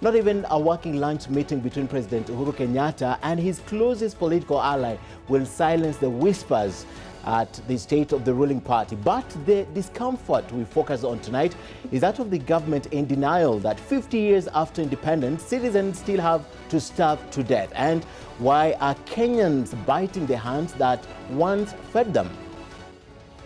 Not even a working lunch meeting between President Uhuru Kenyatta and his closest political ally will silence the whispers at the state of the ruling party. But the discomfort we focus on tonight is that of the government in denial that 50 years after independence, citizens still have to starve to death. And why are Kenyans biting the hands that once fed them?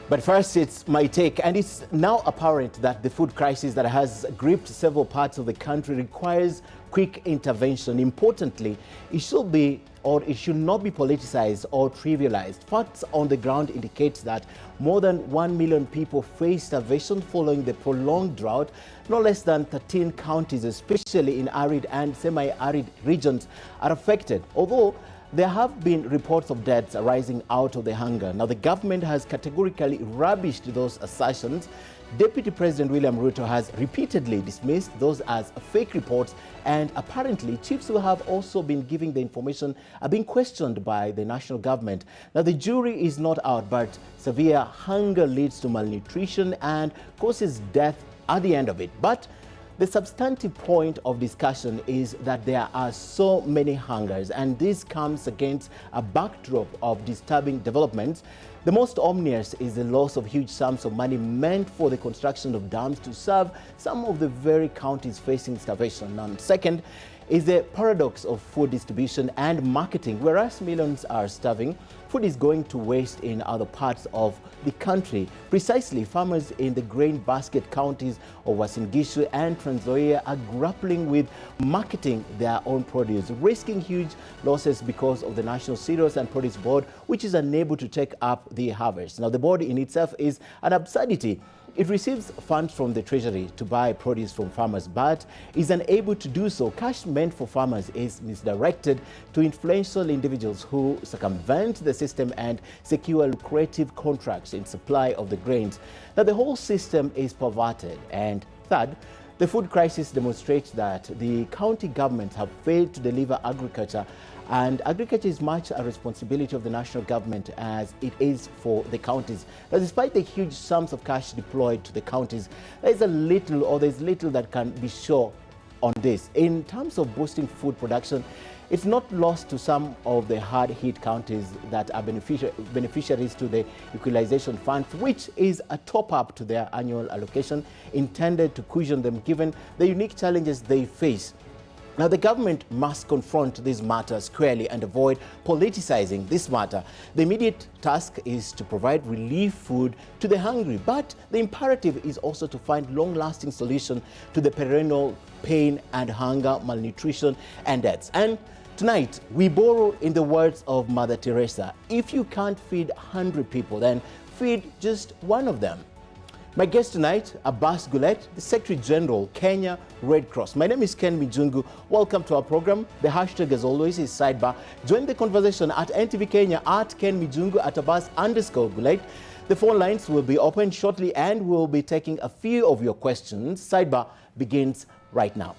But first, it's my take, and it's now apparent that the food crisis that has gripped several parts of the country requires quick intervention. Importantly, it should not be politicized or trivialized. Facts on the ground indicates that more than 1 million people face starvation following the prolonged drought. No less than 13 counties, especially in arid and semi-arid regions, are affected. Although there have been reports of deaths arising out of the hunger. Now, the government has categorically rubbished those assertions. Deputy President William Ruto has repeatedly dismissed those as fake reports, and apparently chiefs who have also been giving the information are being questioned by the national government. Now, the jury is not out, but severe hunger leads to malnutrition and causes death at the end of it. But the substantive point of discussion is that there are so many hungers, and this comes against a backdrop of disturbing developments. The most ominous is the loss of huge sums of money meant for the construction of dams to serve some of the very counties facing starvation. And second is the paradox of food distribution and marketing. Whereas millions are starving, food is going to waste in other parts of the country. Precisely, farmers in the grain basket counties of Uasin Gishu and Trans Nzoia are grappling with marketing their own produce, risking huge losses because of the National Cereals and Produce Board, which is unable to take up the harvest. Now, the board in itself is an absurdity. It receives funds from the treasury to buy produce from farmers, but is unable to do so. Cash meant for farmers is misdirected to influential individuals who circumvent the system and secure lucrative contracts in supply of the grains. Now, the whole system is perverted. And third, the food crisis demonstrates that the county governments have failed to deliver agriculture, and agriculture is much a responsibility of the national government as it is for the counties. But despite the huge sums of cash deployed to the counties, there's little that can be sure on this. In terms of boosting food production, it's not lost to some of the hard-hit counties that are beneficiaries to the equalization fund, which is a top-up to their annual allocation intended to cushion them given the unique challenges they face. Now, the government must confront this matter squarely and avoid politicizing this matter. The immediate task is to provide relief food to the hungry, but the imperative is also to find long-lasting solution to the perennial pain and hunger, malnutrition, and deaths. And tonight, we borrow in the words of Mother Teresa: if you can't feed 100 people, then feed just one of them. My guest tonight, Abbas Gullet, the Secretary General, Kenya Red Cross. My name is Ken Mijungu. Welcome to our program. The hashtag, as always, is Sidebar. Join the conversation at NTV Kenya, at Ken Mijungu, at Abbas_Gullet. The phone lines will be open shortly, and we'll be taking a few of your questions. Sidebar begins right now.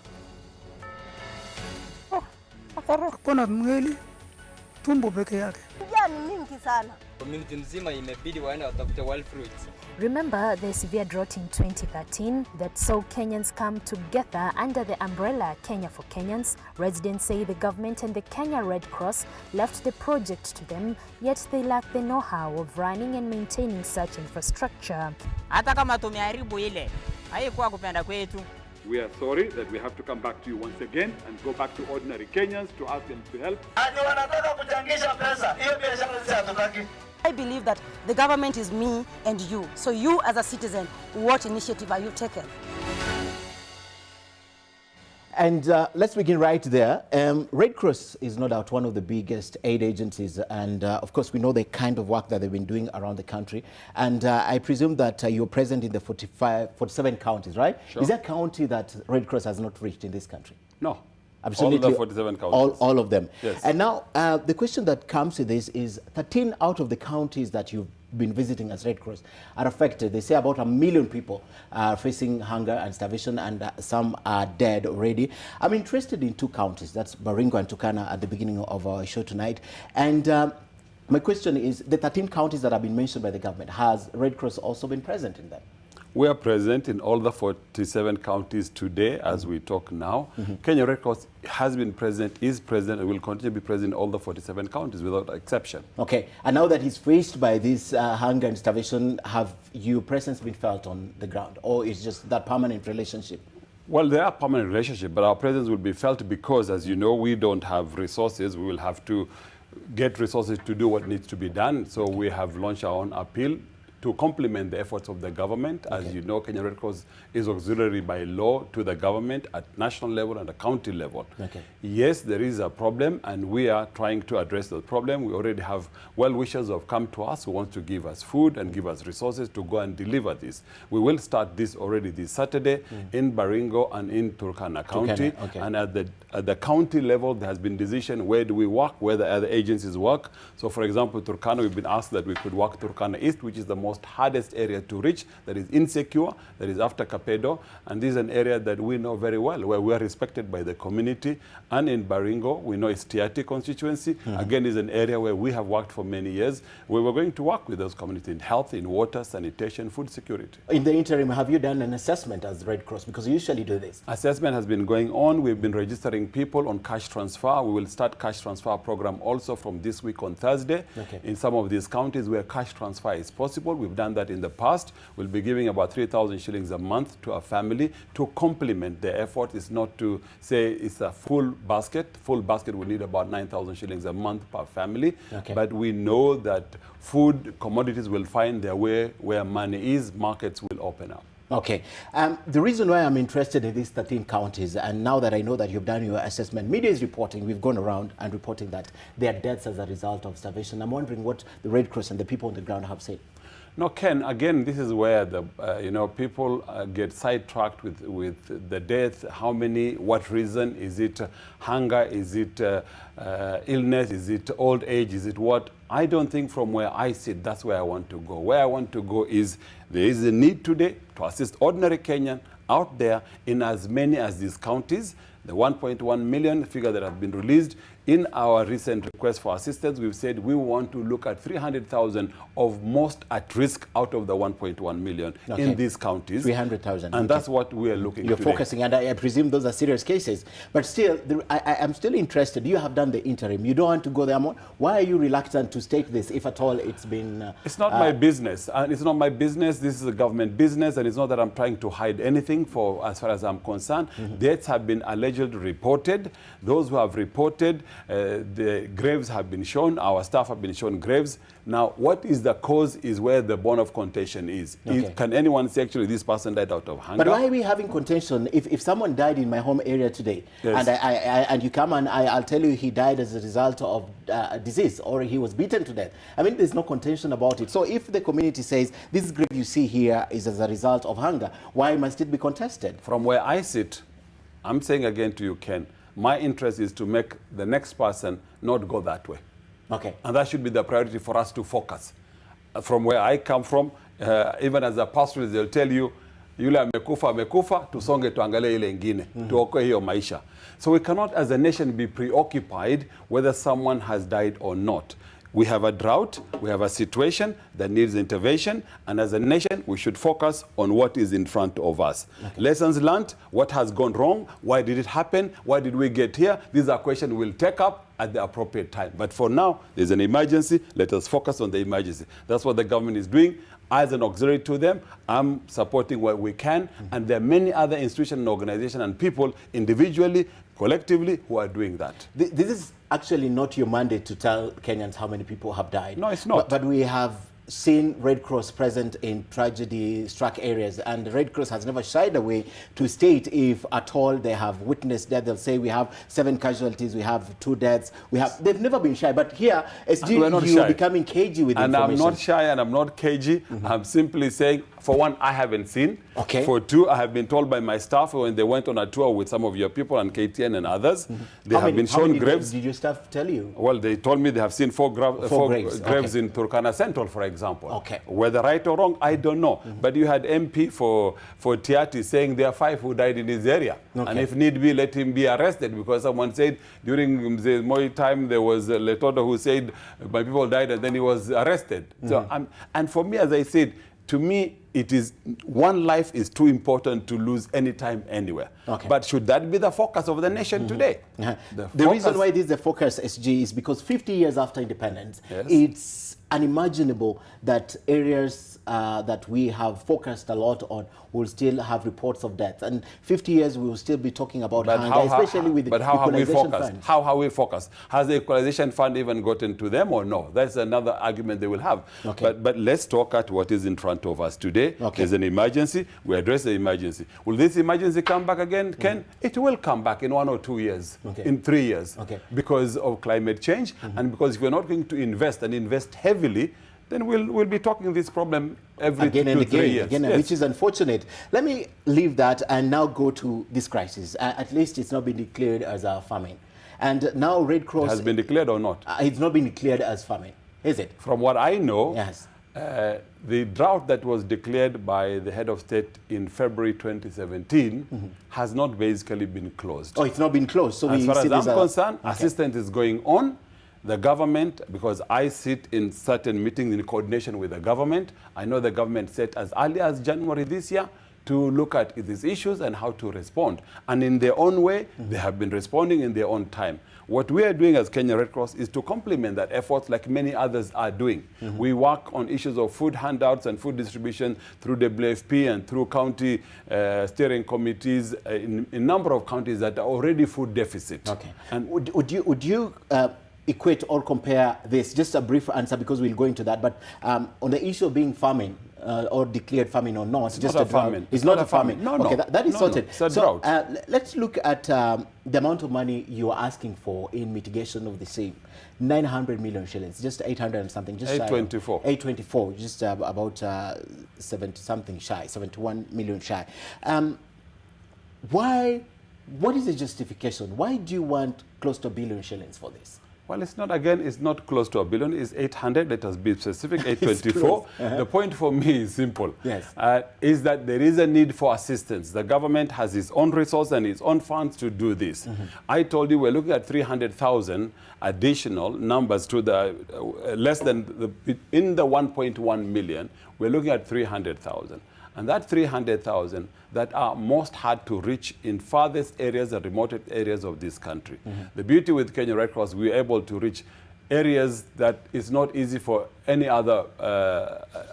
Remember the severe drought in 2013 that saw Kenyans come together under the umbrella Kenya for Kenyans? Residents say the government and the Kenya Red Cross left the project to them, yet they lack the know-how of running and maintaining such infrastructure. We are sorry that we have to come back to you once again and go back to ordinary Kenyans to ask them to help. I believe that the government is me and you. So you as a citizen, what initiative are you taking? And let's begin right there. Red Cross is no doubt one of the biggest aid agencies, and of course we know the kind of work that they've been doing around the country. And I presume that you're present in the 47 counties, right? Sure. Is there a county that Red Cross has not reached in this country? No. Absolutely. All the 47 counties. All of them. Yes. And now the question that comes to this is 13 out of the counties that you've been visiting as Red Cross are affected. They say about 1 million people are facing hunger and starvation, and some are dead already. I'm interested in two counties. That's Baringo and Turkana at the beginning of our show tonight. And my question is, the 13 counties that have been mentioned by the government, has Red Cross also been present in them? We are present in all the 47 counties today as we talk now. Kenya Red Cross has been present, is present, and will continue to be present in all the 47 counties without exception. Okay, and now that he's faced by this hunger and starvation, have your presence been felt on the ground, or is just that permanent relationship? Well, there are permanent relationships, but our presence will be felt because, as you know, we don't have resources. We will have to get resources to do what needs to be done. So we have launched our own appeal to complement the efforts of the government. As you know, Kenya Red Cross is auxiliary by law to the government at national level and the county level. Yes, there is a problem, and we are trying to address the problem. We already have well-wishers who have come to us who want to give us food and give us resources to go and deliver this. We will start this already this Saturday in Baringo and in Turkana County. And at the county level, there has been decision where do we work, where the other agencies work. So, for example, Turkana, we've been asked that we could work Turkana East, which is the most hardest area to reach, that is insecure, that is after Kapedo, and this is an area that we know very well, where we are respected by the community. And in Baringo, we know it's Tiati constituency. Again, is an area where we have worked for many years. We were going to work with those communities in health, in water, sanitation, food security. In the interim, have you done an assessment as Red Cross? Because you usually do this. Assessment has been going on. We've been registering people on cash transfer. We will start cash transfer program also from this week on Thursday. In some of these counties where cash transfer is possible. We've done that in the past. We'll be giving about 3,000 shillings a month to a family to complement the effort. It's not to say it's a full basket. Full basket will need about 9,000 shillings a month per family. But we know that food commodities will find their way where money is. Markets will open up. Okay. The reason why I'm interested in these 13 counties, and now that I know that you've done your assessment, media is reporting, we've gone around and reporting that there are deaths as a result of starvation. I'm wondering what the Red Cross and the people on the ground have said. No, Ken, again, this is where the, people get sidetracked with the death. How many, what reason? Is it hunger? Is it illness? Is it old age? Is it what? I don't think from where I sit, that's where I want to go. Where I want to go is there is a need today to assist ordinary Kenyan out there in as many as these counties. The 1.1 million figure that have been released in our recent request for assistance, we've said we want to look at 300,000 of most at risk out of the 1.1 million in these counties. 300,000. And that's what we are looking You're today. focusing, and I presume those are serious cases. But still, I'm still interested. You have done the interim. You don't want to go there more. Why are you reluctant to state this, if at all it's been... It's not my business. And it's not my business. This is a government business. And it's not that I'm trying to hide anything for as far as I'm concerned. Deaths have been allegedly reported. Those who have reported, the graves have been shown. Our staff have been shown graves. Now, what is the cause is where the bone of contention is. Can anyone say, actually, this person died out of hunger? But why are we having contention? If someone died in my home area today, and you come and I'll tell you he died as a result of disease, or he was beaten to death. I mean, there's no contention about it. So if the community says, this grave you see here is as a result of hunger, why must it be contested? From where I sit, I'm saying again to you, Ken, my interest is to make the next person not go that way. And that should be the priority for us to focus. From where I come from, even as a pastor, they'll tell you, yule amekufa, tusonge tuangalie ile ingine, tuokoe hiyo maisha. So we cannot as a nation be preoccupied whether someone has died or not. We have a drought, we have a situation that needs intervention, and as a nation, we should focus on what is in front of us. Lessons learned, what has gone wrong, why did it happen, why did we get here? These are questions we'll take up at the appropriate time. But for now, there's an emergency. Let us focus on the emergency. That's what the government is doing. As an auxiliary to them, I'm supporting what we can, and there are many other institutions and organizations and people individually, collectively, who are doing that. This is actually not your mandate to tell Kenyans how many people have died. No, it's not. But we have seen Red Cross present in tragedy-struck areas, and the Red Cross has never shied away to state if at all they have witnessed death. They'll say we have 7 casualties, we have 2 deaths. They've never been shy, but here, SG, you're becoming cagey with information. And I'm not shy and I'm not cagey. I'm simply saying, for one, I haven't seen. For two, I have been told by my staff when they went on a tour with some of your people and KTN and others, they have been shown graves. Did your staff tell you? Well, they told me they have seen 4 graves in Turkana Central, for example. Whether right or wrong, I don't know. But you had MP for Tiati saying there are 5 who died in his area. And if need be, let him be arrested, because someone said during the Moi time there was Letodo who said my people died and then he was arrested. So, and for me, as I said, to me, it is, one life is too important to lose anytime, anywhere. Okay. But should that be the focus of the nation today? The reason why this is the focus, SG, is because 50 years after independence, Yes. it's unimaginable that areas that we have focused a lot on will still have reports of death. And 50 years, we will still be talking about hunger, especially with the Equalization Fund. How have we focused? Has the Equalization Fund even gotten to them or no? That's another argument they will have. Okay. But let's talk at what is in front of us today. Okay. There's an emergency. We address the emergency. Will this emergency come back again, Ken? It will come back in 1 or 2 years, in 3 years, because of climate change, and because if we're not going to invest and invest heavily, then we'll be talking this problem every again 2 and to 3 years. again, Yes. which is unfortunate. Let me leave that and now go to this crisis. At least it's not been declared as a famine. And now Red Cross... Has been declared or not? It's not been declared as famine, is it? From what I know, Yes. the drought that was declared by the head of state in February 2017 has not basically been closed. Oh, it's not been closed. So as far as I'm concerned, Okay. assistance is going on. The government, because I sit in certain meetings in coordination with the government, I know the government set as early as January this year to look at these issues and how to respond. And in their own way, they have been responding in their own time. What we are doing as Kenya Red Cross is to complement that effort like many others are doing. We work on issues of food handouts and food distribution through WFP and through county steering committees in a number of counties that are already food deficit. Okay. And would you equate or compare this? Just a brief answer because we'll go into that. But on the issue of being famine or declared famine or not, it's just not a drought. famine. It's not a famine. No, okay, no. that is sorted. It's a so drought. let's look at the amount of money you are asking for in mitigation of the same. 900 million shillings, just 800 and something. Just 824. 824, just about 70 something shy, 71 million shy. What is the justification? Why do you want close to 1 billion shillings for this? Well, it's not close to 1 billion. It's 800. Let us be specific. 824. The point for me is simple. Yes. Is that there is a need for assistance. The government has its own resource and its own funds to do this. I told you we're looking at 300,000 additional numbers to the less than in the 1.1 million. We're looking at 300,000. And that 300,000 that are most hard to reach in farthest areas and remote areas of this country. The beauty with Kenya Red Cross, we're able to reach areas that is not easy for any other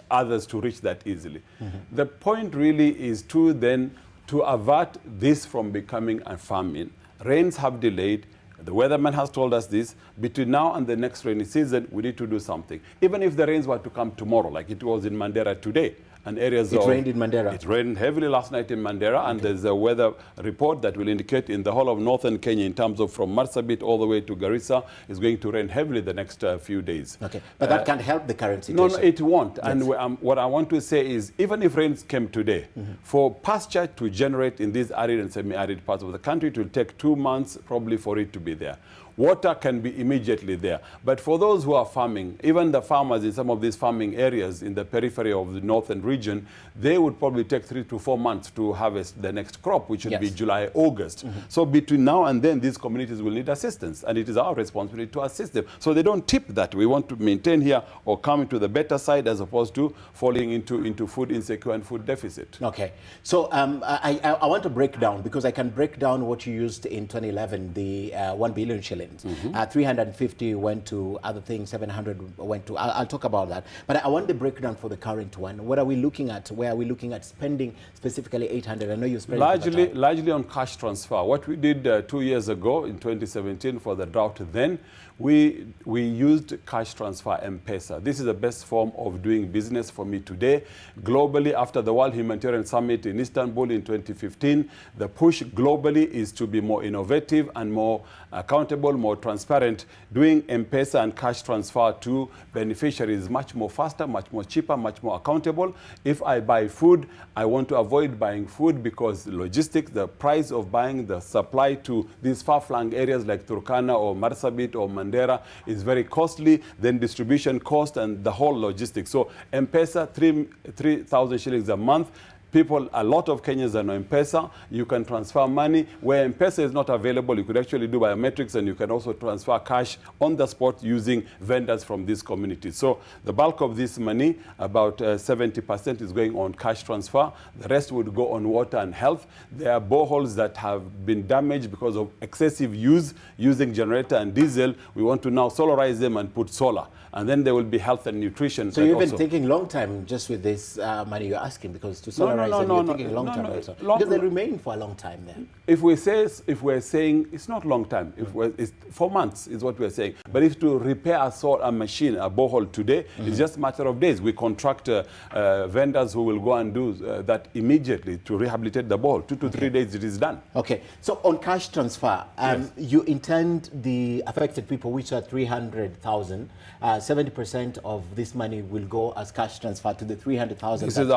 others to reach that easily. The point really is to avert this from becoming a famine. Rains have delayed. The weatherman has told us this. Between now and the next rainy season, we need to do something. Even if the rains were to come tomorrow, like it was in Mandera today, and areas It rained in Mandera. It rained heavily last night in Mandera, and there's a weather report that will indicate in the whole of northern Kenya, in terms of from Marsabit all the way to Garissa, is going to rain heavily the next few days. Okay, but that can't help the current situation. No, it won't. Yes. And what I want to say is, even if rains came today, for pasture to generate in these arid and semi-arid parts of the country, it will take 2 months probably for it to be there. Water can be immediately there. But for those who are farming, even the farmers in some of these farming areas in the periphery of the northern region, they would probably take 3 to 4 months to harvest the next crop, which would be July, August. So between now and then, these communities will need assistance, and it is our responsibility to assist them. So they don't tip that. We want to maintain here or come into the better side as opposed to falling into food insecure and food deficit. Okay. So I want to break down, because I can break down what you used in 2011, the 1 billion shillings. 350 went to other things, 700 went to, I'll talk about that. But I want the breakdown for the current one. What are we looking at? Where are we looking at spending specifically 800? I know you spent largely on cash transfer. What we did 2 years ago in 2017 for the drought then, we used cash transfer M-Pesa. This is the best form of doing business for me today. Globally, after the World Humanitarian Summit in Istanbul in 2015, the push globally is to be more innovative and more accountable, more transparent. Doing M-Pesa and cash transfer to beneficiaries is much more faster, much more cheaper, much more accountable. If I buy food, I want to avoid buying food because logistics, the price of buying the supply to these far-flung areas like Turkana or Marsabit or Mandera is very costly, then distribution cost and the whole logistics. So M-Pesa, 3,000 shillings a month. People, a lot of Kenyans are on M-Pesa. You can transfer money. Where M-Pesa is not available, you could actually do biometrics, and you can also transfer cash on the spot using vendors from this community. So the bulk of this money, about 70%, is going on cash transfer. The rest would go on water and health. There are boreholes that have been damaged because of excessive use using generator and diesel. We want to now solarize them and put solar. And then there will be health and nutrition. So you've been thinking long time just with this money you're asking, because to solarize them, you're thinking long time also. Because they remain for a long time then. If we're saying it's not long time, it's 4 months is what we're saying. But if to repair a machine, a borehole today, it's just a matter of days. We contract vendors who will go and do that immediately to rehabilitate the borehole. 2 to 3 days it is done. Okay, so on cash transfer, Yes. you intend the affected people, which are 300,000, 70% of this money will go as cash transfer to the 300,000. This is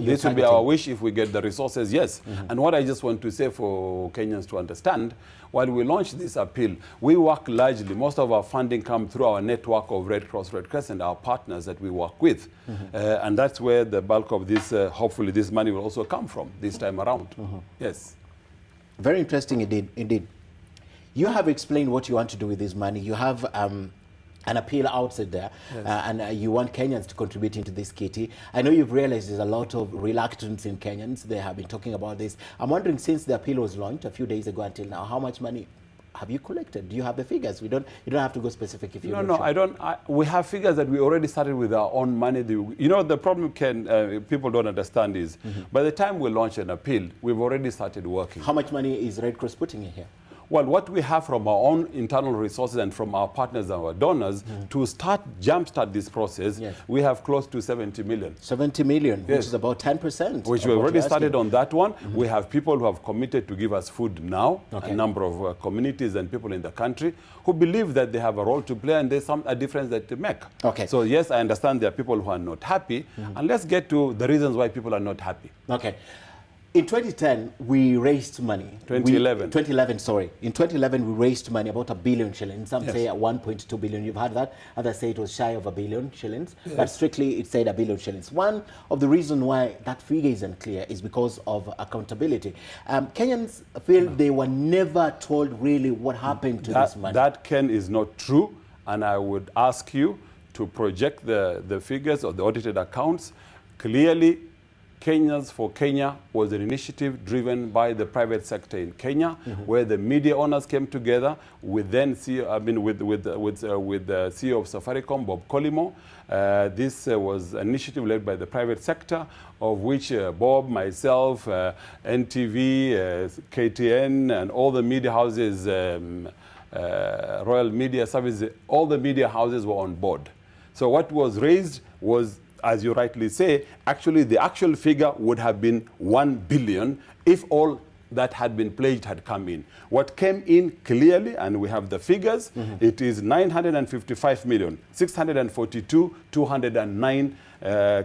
this will be our wish if we get the resources, yes. And what I just want to say for Kenyans to understand, while we launch this appeal, we work largely, most of our funding comes through our network of Red Cross, Red Crescent, our partners that we work with. And that's where the bulk of this, hopefully this money will also come from this time around. Yes. Very interesting indeed. You have explained what you want to do with this money. You have an appeal outside there, yes. And you want Kenyans to contribute into this kitty. I know you've realized there's a lot of reluctance in Kenyans. They have been talking about this. I'm wondering, since the appeal was launched a few days ago until now, how much money have you collected? Do you have the figures? You don't have to go specific if you don't. No, I don't. We have figures that we already started with our own money. You know, the problem people don't understand is, by the time we launch an appeal, we've already started working. How much money is Red Cross putting in here? Well, what we have from our own internal resources and from our partners and our donors to jumpstart this process, yes. We have close to 70 million. 70 million, yes. Which is about 10%. Which we already started on that one. We have people who have committed to give us food now, a number of communities and people in the country who believe that they have a role to play and there's a difference that they make. Okay. So yes, I understand there are people who are not happy, and let's get to the reasons why people are not happy. Okay. In 2010, we raised money. 2011, sorry. In 2011, we raised money, about 1 billion shillings. Some yes. say 1.2 billion. You've heard that. Others say it was shy of 1 billion shillings. Yes. But strictly, it said 1 billion shillings. One of the reasons why that figure isn't clear is because of accountability. Kenyans feel they were never told really what happened to this money. That, Ken, is not true. And I would ask you to project the figures of the audited accounts. Clearly, Kenyans for Kenya was an initiative driven by the private sector in Kenya, where the media owners came together with then CEO, with the CEO of Safaricom, Bob Colimo. This was an initiative led by the private sector, of which Bob, myself, NTV, KTN, and all the media houses, Royal Media Services, all the media houses were on board. So what was raised was, as you rightly say, actually the actual figure would have been 1 billion if all that had been pledged had come in. What came in clearly, and we have the figures, it is 955,642,209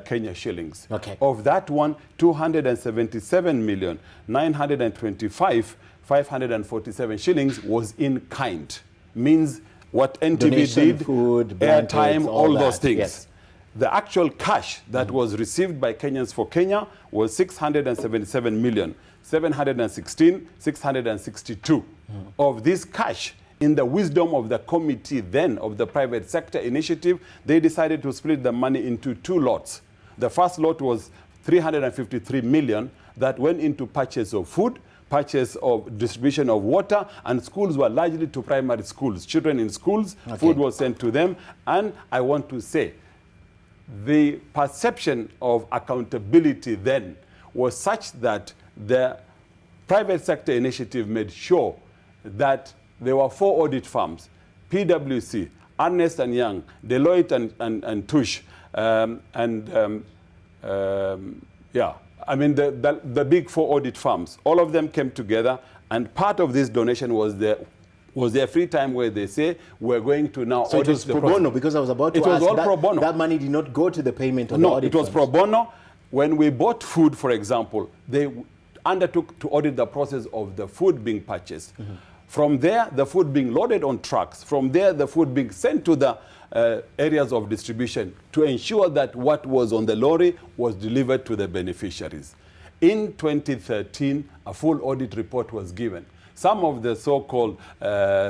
Kenya shillings. Okay. Of that one, 277,925,547 shillings was in kind. Means what NTV donation, did, food, airtime, all that. those things. Yes. The actual cash that was received by Kenyans for Kenya was 677,716,662. Of this cash, in the wisdom of the committee then of the private sector initiative, they decided to split the money into 2 lots. The first lot was 353 million that went into purchase of food, purchase of distribution of water, and schools were largely to primary schools. Children in schools, food was sent to them. And I want to say, the perception of accountability then was such that the private sector initiative made sure that there were 4 audit firms, PwC, Ernst & Young, Deloitte and Touche, I mean the big 4 audit firms. All of them came together, and part of this donation was their free time, where they say, we're going to now so audit it was pro bono, because I was about to ask. It was all pro bono. That money did not go to the payment of the audit. No, it was pro bono. When we bought food, for example, they undertook to audit the process of the food being purchased. From there, the food being loaded on trucks. From there, the food being sent to the areas of distribution to ensure that what was on the lorry was delivered to the beneficiaries. In 2013, a full audit report was given. Some of the so-called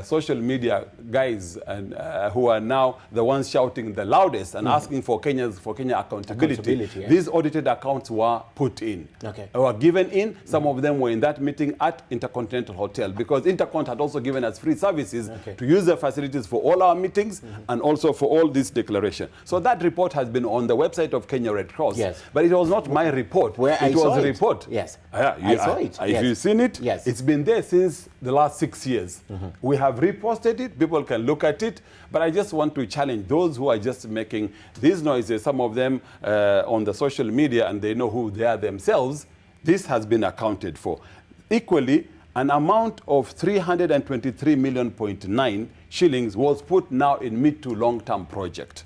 social media guys and who are now the ones shouting the loudest and asking for Kenya accountability. Yeah. These audited accounts were put in. Okay. Were given in. Some of them were in that meeting at Intercontinental Hotel because Intercont had also given us free services to use the facilities for all our meetings and also for all this declaration. So that report has been on the website of Kenya Red Cross. Yes. But it was not my report. Where it was a report. Yes. I saw it. If you've seen it, yes. It's been there since the last 6 years. We have reposted it. People can look at it. But I just want to challenge those who are just making these noises, some of them on the social media, and they know who they are themselves. This has been accounted for. Equally, an amount of 323.9 million shillings was put now in mid to long-term project.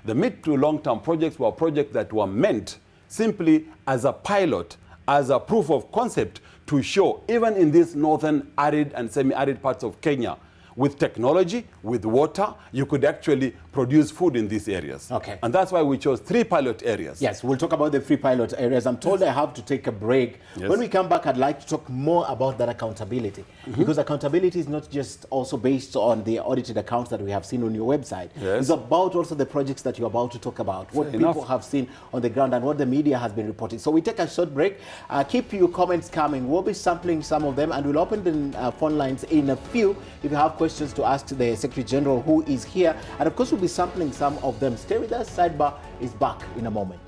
The mid to long-term projects were projects that were meant simply as a pilot, as a proof of concept to show, even in these northern arid and semi-arid parts of Kenya, with technology, with water, you could actually produce food in these areas. Okay. And that's why we chose 3 pilot areas. Yes, we'll talk about the 3 pilot areas. I'm told I have to take a break. Yes. When we come back, I'd like to talk more about that accountability. Because accountability is not just also based on the audited accounts that we have seen on your website. Yes. It's about also the projects that you're about to talk about, what Fair people enough. have seen on the ground and what the media has been reporting. So we take a short break. Keep your comments coming. We'll be sampling some of them and we'll open the phone lines in a few if you have questions to ask the Secretary General who is here. And of course, we'll be sampling some of them. Stay with us. Sidebar is back in a moment.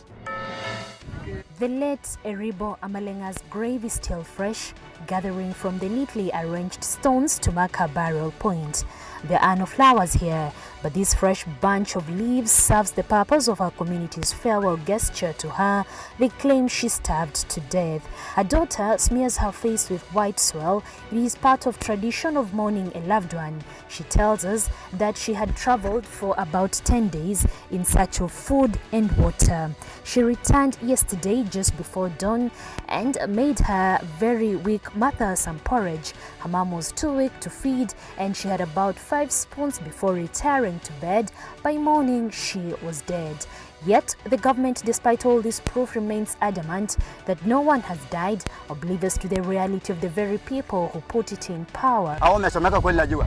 The late Eribo Amalenga's grave is still fresh, gathering from the neatly arranged stones to mark her burial point. There are no flowers here, but this fresh bunch of leaves serves the purpose of her community's farewell gesture to her. They claim she starved to death. Her daughter smears her face with white soil. It is part of tradition of mourning a loved one. She tells us that she had traveled for about 10 days in search of food and water. She returned yesterday just before dawn and made her very weak mother some porridge. Her mom was too weak to feed and she had about 5 spoons before retiring to bed. By morning, she was dead. Yet, the government, despite all this proof, remains adamant that no one has died, oblivious to the reality of the very people who put it in power. Au umesomeka kweli najua.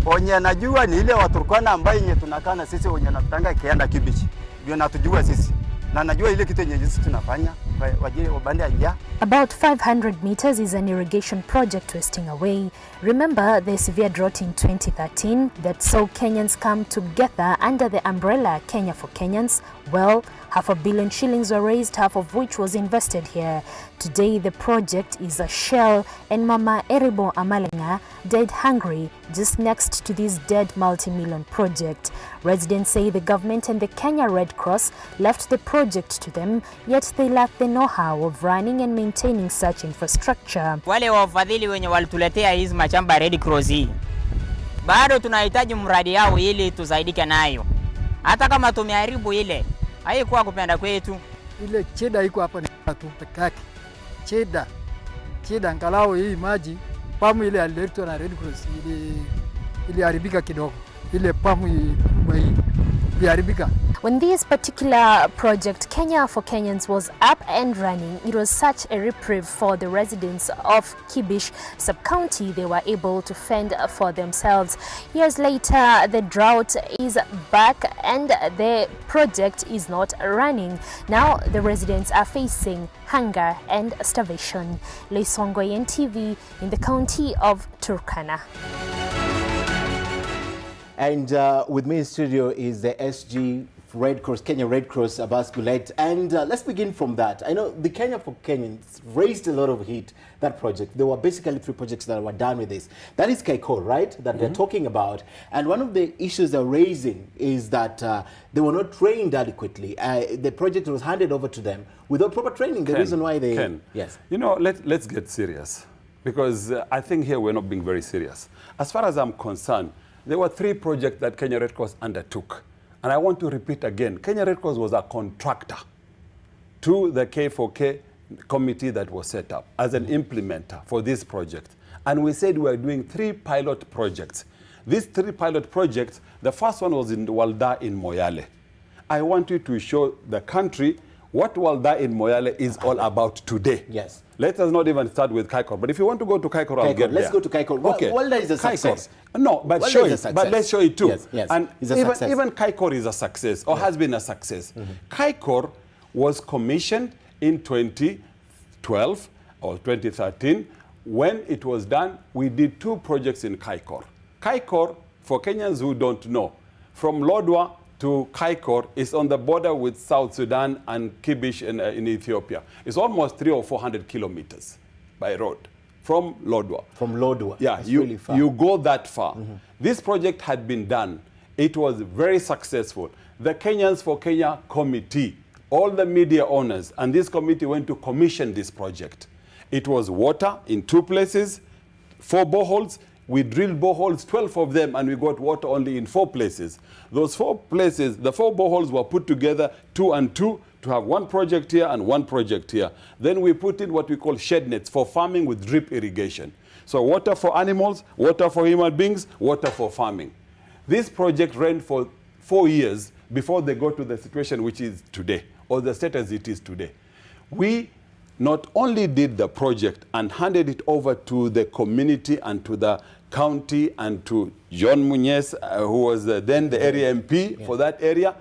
Onye najua ni ile Waturkana ambaye yenye tunakaa na sisi wenye natanga kianda kibichi. Ndio natujua sisi. Na najua ile kitu yenye sisi tunafanya wajiri wabande njia. About 500 meters is an irrigation project wasting away. Remember the severe drought in 2013 that saw Kenyans come together under the umbrella Kenya for Kenyans? Well, 500 million shillings were raised, half of which was invested here. Today, the project is a shell, and Mama Eribo Amalenga died hungry just next to this dead multi-million project. Residents say the government and the Kenya Red Cross left the project to them, yet they lack the know-how of running and maintaining such infrastructure. Wale wafadhili wenye walituletea hizi machamba Red Cross hii, bado tunahitaji mradi yao ili tusaidike nayo. Hata kama tumeharibu ile, haikuwa kupenda kwetu. Ile cheda iko hapa ni tu peke yake. Cheda angalau hii maji pamu ile aliletwa na Red Cross ile haribika kidogo. Ile pamu hii iliharibika. When this particular project, Kenya for Kenyans, was up and running, it was such a reprieve for the residents of Kibish sub-county. They were able to fend for themselves. Years later, the drought is back and the project is not running. Now, the residents are facing hunger and starvation. Leisongo NTV in the county of Turkana. And with me in studio is the SG Red Cross, Kenya Red Cross, Abbas Gullet. And let's begin from that. I know the Kenya for Kenyans raised a lot of heat, that project. There were basically 3 projects that were done with this. That is Kaiko, right, that they're talking about. And one of the issues they're raising is that they were not trained adequately. The project was handed over to them without proper training. The reason why they... Ken, yes. You know, let's get serious. Because I think here we're not being very serious. As far as I'm concerned, there were 3 projects that Kenya Red Cross undertook. And I want to repeat again, Kenya Red Cross was a contractor to the K4K committee that was set up as an implementer for this project. And we said we are doing 3 pilot projects. These 3 pilot projects, the first one was in Walda in Moyale. I want you to show the country what Walda in Moyale is all about today. Yes. Let us not even start with Kaikor. But if you want to go to Kaikor, I'll get Let's there. go to Kaikor. Okay. Walda is a success. No, but Walda show is a it. But success. let's show it too. Yes, yes. And It's a success. even Kaikor is a success, or has been a success. Kaikor was commissioned in 2012 or 2013. When it was done, we did 2 projects in Kaikor. Kaikor, for Kenyans who don't know, from Lodwar to Kaikor is on the border with South Sudan and Kibish in Ethiopia. It's almost 300 or 400 kilometers by road from Lodwar. From Lodwar. Yeah, That's really far. you go that far. This project had been done. It was very successful. The Kenyans for Kenya committee, all the media owners, and this committee went to commission this project. It was water in 2 places, 4 boreholes. We drilled boreholes, 12 of them, and we got water only in 4 places. Those 4 places, the 4 boreholes were put together 2 and 2 to have 1 project here and 1 project here. Then we put in what we call shed nets for farming with drip irrigation. So water for animals, water for human beings, water for farming. This project ran for 4 years before they got to the situation which is today, or the status it is today. We not only did the project and handed it over to the community and to the county and to John Muñez, who was then the area MP for that area.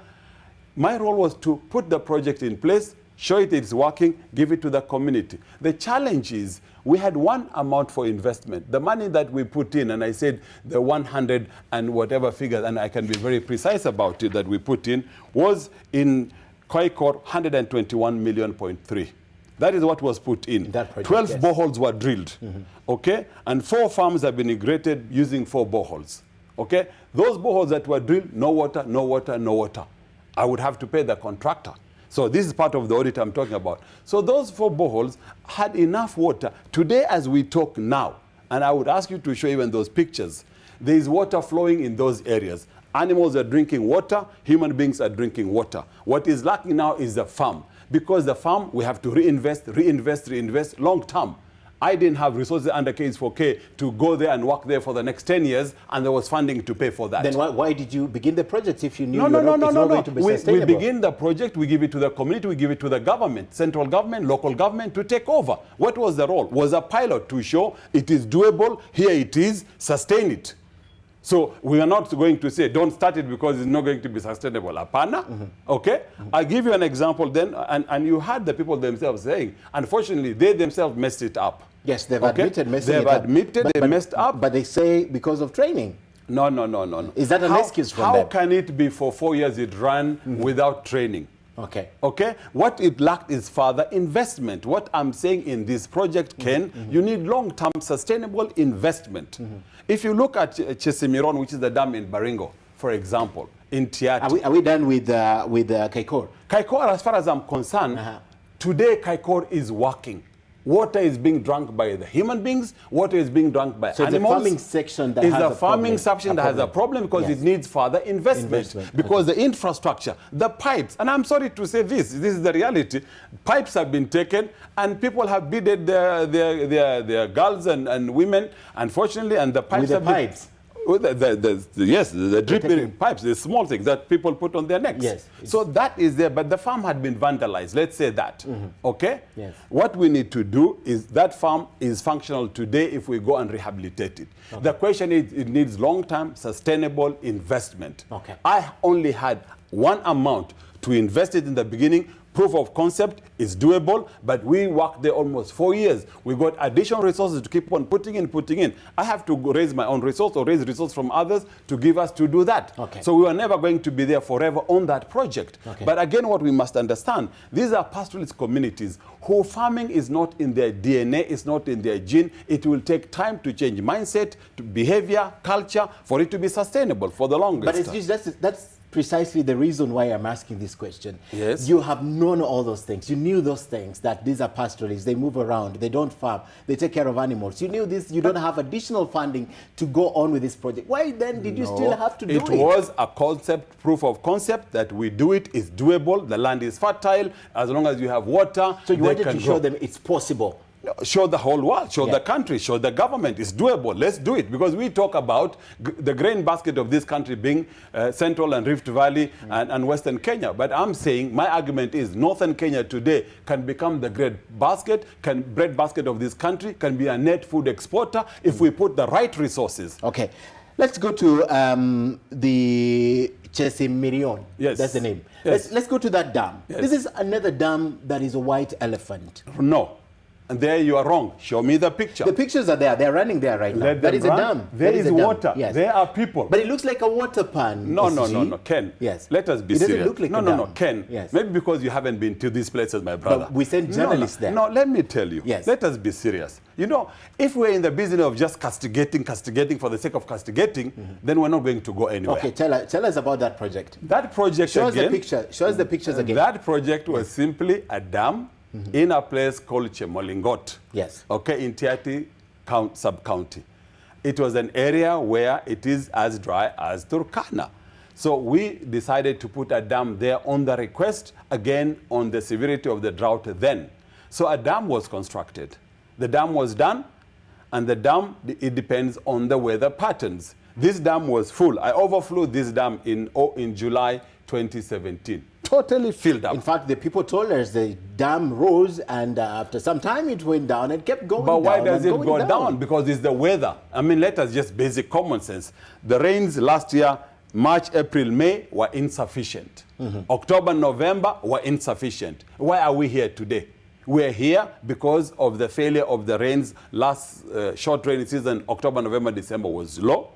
My role was to put the project in place, show it it's working, give it to the community. The challenge is we had one amount for investment. The money that we put in, and I said the 100 and whatever figure, and I can be very precise about it, that we put in, was in Kaikor 121.3 million. That is what was put in. That project, 12 yes. boreholes were drilled, okay? And 4 farms have been irrigated using 4 boreholes, okay? Those boreholes that were drilled, no water, no water, no water. I would have to pay the contractor. So this is part of the audit I'm talking about. So those 4 boreholes had enough water. Today as we talk now, and I would ask you to show even those pictures, there is water flowing in those areas. Animals are drinking water, human beings are drinking water. What is lacking now is the farm. Because the farm, we have to reinvest long term. I didn't have resources under K4K to go there and work there for the next 10 years, and there was funding to pay for that. Then why did you begin the project if you knew it's not going to be sustainable? We begin the project, we give it to the community, we give it to the government, central government, local government to take over. What was the role? Was a pilot to show it is doable, here it is, sustain it. So we are not going to say, don't start it because it's not going to be sustainable. Apana, okay? I'll give you an example then, and you had the people themselves saying, unfortunately, they themselves messed it up. Yes, they've admitted messing it up. They've admitted they messed up. But they say because of training. No. Is that an excuse from them? How can it be for 4 years it ran without training? Okay. Okay? What it lacked is further investment. What I'm saying in this project, Ken, you need long-term sustainable investment. If you look at Chesimiron, which is the dam in Baringo, for example, in Tiati. Are we done with Kaikor? Kaikor, as far as I'm concerned, today Kaikor is working. Water is being drunk by the human beings. Water is being drunk by animals. So the farming section that has a problem. Is the farming section that has a problem because it needs further investment. Because the infrastructure, the pipes, and I'm sorry to say this is the reality. Pipes have been taken and people have bedded their girls and women, unfortunately, and the pipes With the pipes? The dripping pipes, the small things that people put on their necks. Yes. So that is there, but the farm had been vandalized. Let's say that. Okay? Yes. What we need to do is that farm is functional today if we go and rehabilitate it. Okay. The question is, it needs long-term, sustainable investment. Okay. I only had one amount to invest it in the beginning. Proof of concept is doable, but we worked there almost 4 years. We got additional resources to keep on putting in. I have to raise my own resource or raise resource from others to give us to do that. Okay. So we are never going to be there forever on that project. Okay. But again, what we must understand, these are pastoralist communities who farming is not in their DNA, it's not in their gene. It will take time to change mindset, to behavior, culture, for it to be sustainable for the longest But it's just, that's precisely the reason why I'm asking this question. Yes. You have known all those things. You knew those things, that these are pastoralists. They move around. They don't farm. They take care of animals. You knew this. You don't have additional funding to go on with this project. Why then did you still have to do it? It was a concept, proof of concept that we do it. It's doable. The land is fertile. As long as you have water, So you wanted to show them it's possible. Show the whole world, show the country, show the government. It's doable. Let's do it. Because we talk about the grain basket of this country being Central and Rift Valley and Western Kenya. But I'm saying, my argument is Northern Kenya today can become the bread basket of this country, can be a net food exporter if we put the right resources. Okay. Let's go to the Chesimirion. Yes. That's the name. Yes. Let's go to that dam. Yes. This is another dam that is a white elephant. No. And there you are wrong. Show me the picture. The pictures are there. They're running there right now. Let That them is run. a dam. There is water. Yes. There are people. But it looks like a water pan. No, SG. Ken. Yes. Let us be It doesn't serious. look like a no, dam. Ken. Yes. Maybe because you haven't been to these places, my brother. But we send journalists there. No, let me tell you. Yes. Let us be serious. You know, if we're in the business of just castigating for the sake of castigating, then we're not going to go anywhere. Okay, tell us about that project. That project Show us again. the picture. Show us the pictures again. That project was simply a dam in a place called Chemolingot. Yes. Okay, in Tiaty sub-county. It was an area where it is as dry as Turkana. So we decided to put a dam there on the request, again, on the severity of the drought then. So a dam was constructed. The dam was done, and the dam, it depends on the weather patterns. This dam was full. I overflew this dam in July 2017. Totally filled up. In fact, the people told us the dam rose, and after some time it went down and kept going down. But why does it go down? Because it's the weather. I mean, let us just basic common sense. The rains last year, March, April, May, were insufficient. October, November were insufficient. Why are we here today? We're here because of the failure of the rains. Last short rainy season, October, November, December was low.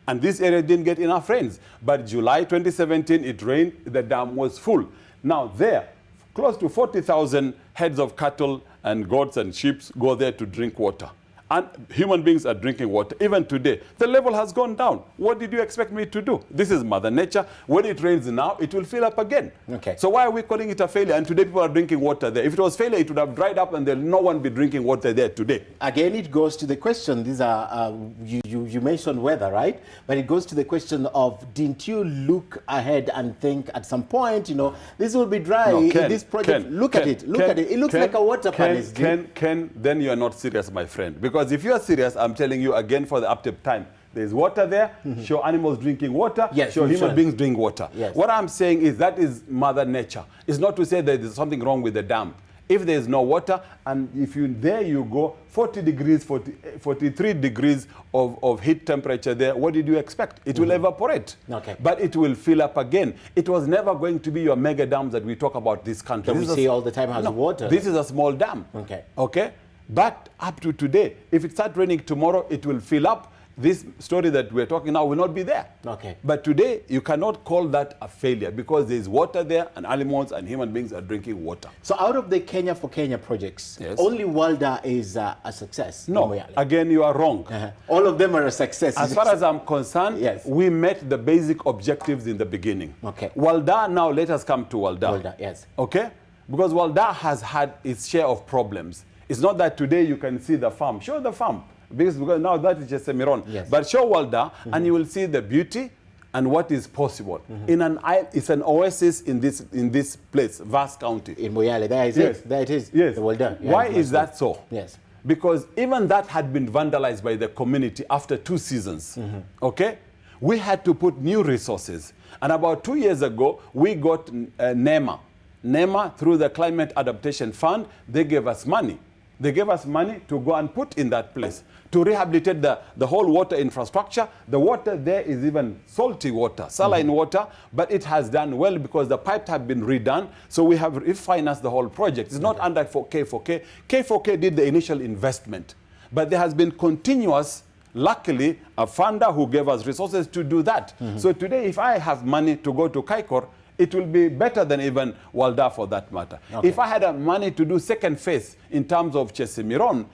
And this area didn't get enough rains. But July 2017, it rained, the dam was full. Now there, close to 40,000 heads of cattle and goats and sheep go there to drink water. And human beings are drinking water. Even today, the level has gone down. What did you expect me to do? This is Mother Nature. When it rains now, it will fill up again. Okay. So why are we calling it a failure? And today people are drinking water there. If it was failure, it would have dried up and there will no one be drinking water there today. Again, it goes to the question, these are, you mentioned weather, right? But it goes to the question of, didn't you look ahead and think at some point, you know, this will be dry, no, Ken, this project, Ken, look at it. It looks like a water pan. Ken, then you are not serious, my friend. Because if you are serious, I'm telling you again for the uptake time, there's water there, show animals drinking water, show human beings drinking water. Yes. What I'm saying is that is Mother Nature. It's not to say that there's something wrong with the dam. If there's no water, and if you there you go, 40 degrees, 43 degrees of heat temperature there, what did you expect? It will evaporate. Okay. But it will fill up again. It was never going to be your mega dams that we talk about this country. That we see all the time has water. This is a small dam. Okay. Okay? But up to today, if it starts raining tomorrow, it will fill up. This story that we're talking now will not be there. Okay. But today, you cannot call that a failure because there's water there and animals and human beings are drinking water. So out of the Kenya for Kenya projects, only Walda is a success? No, again, you are wrong. All of them are a success. As far as I'm concerned, we met the basic objectives in the beginning. Okay. Walda, now let us come to Walda. Walda, yes. Okay? Because Walda has had its share of problems. It's not that today you can see the farm. Show the farm. Because now that is just a Miron. Yes. But show Walda and you will see the beauty and what is possible. It's an oasis in this place, Vast County. In Moyale, there is it. There it is. Yes. The Walda. Yeah, why is that so? Yes. Because even that had been vandalized by the community after 2 seasons. Okay? We had to put new resources. And about 2 years ago, we got NEMA. NEMA, through the Climate Adaptation Fund, they gave us money. They gave us money to go and put in that place, to rehabilitate the whole water infrastructure. The water there is even salty water, saline water, but it has done well because the pipes have been redone. So we have refinanced the whole project. It's not under K4K. K4K did the initial investment, but there has been continuous, luckily, a funder who gave us resources to do that. So today, if I have money to go to Kaikor, it will be better than even Walda for that matter. Okay. If I had money to do second phase in terms of Chesimirion,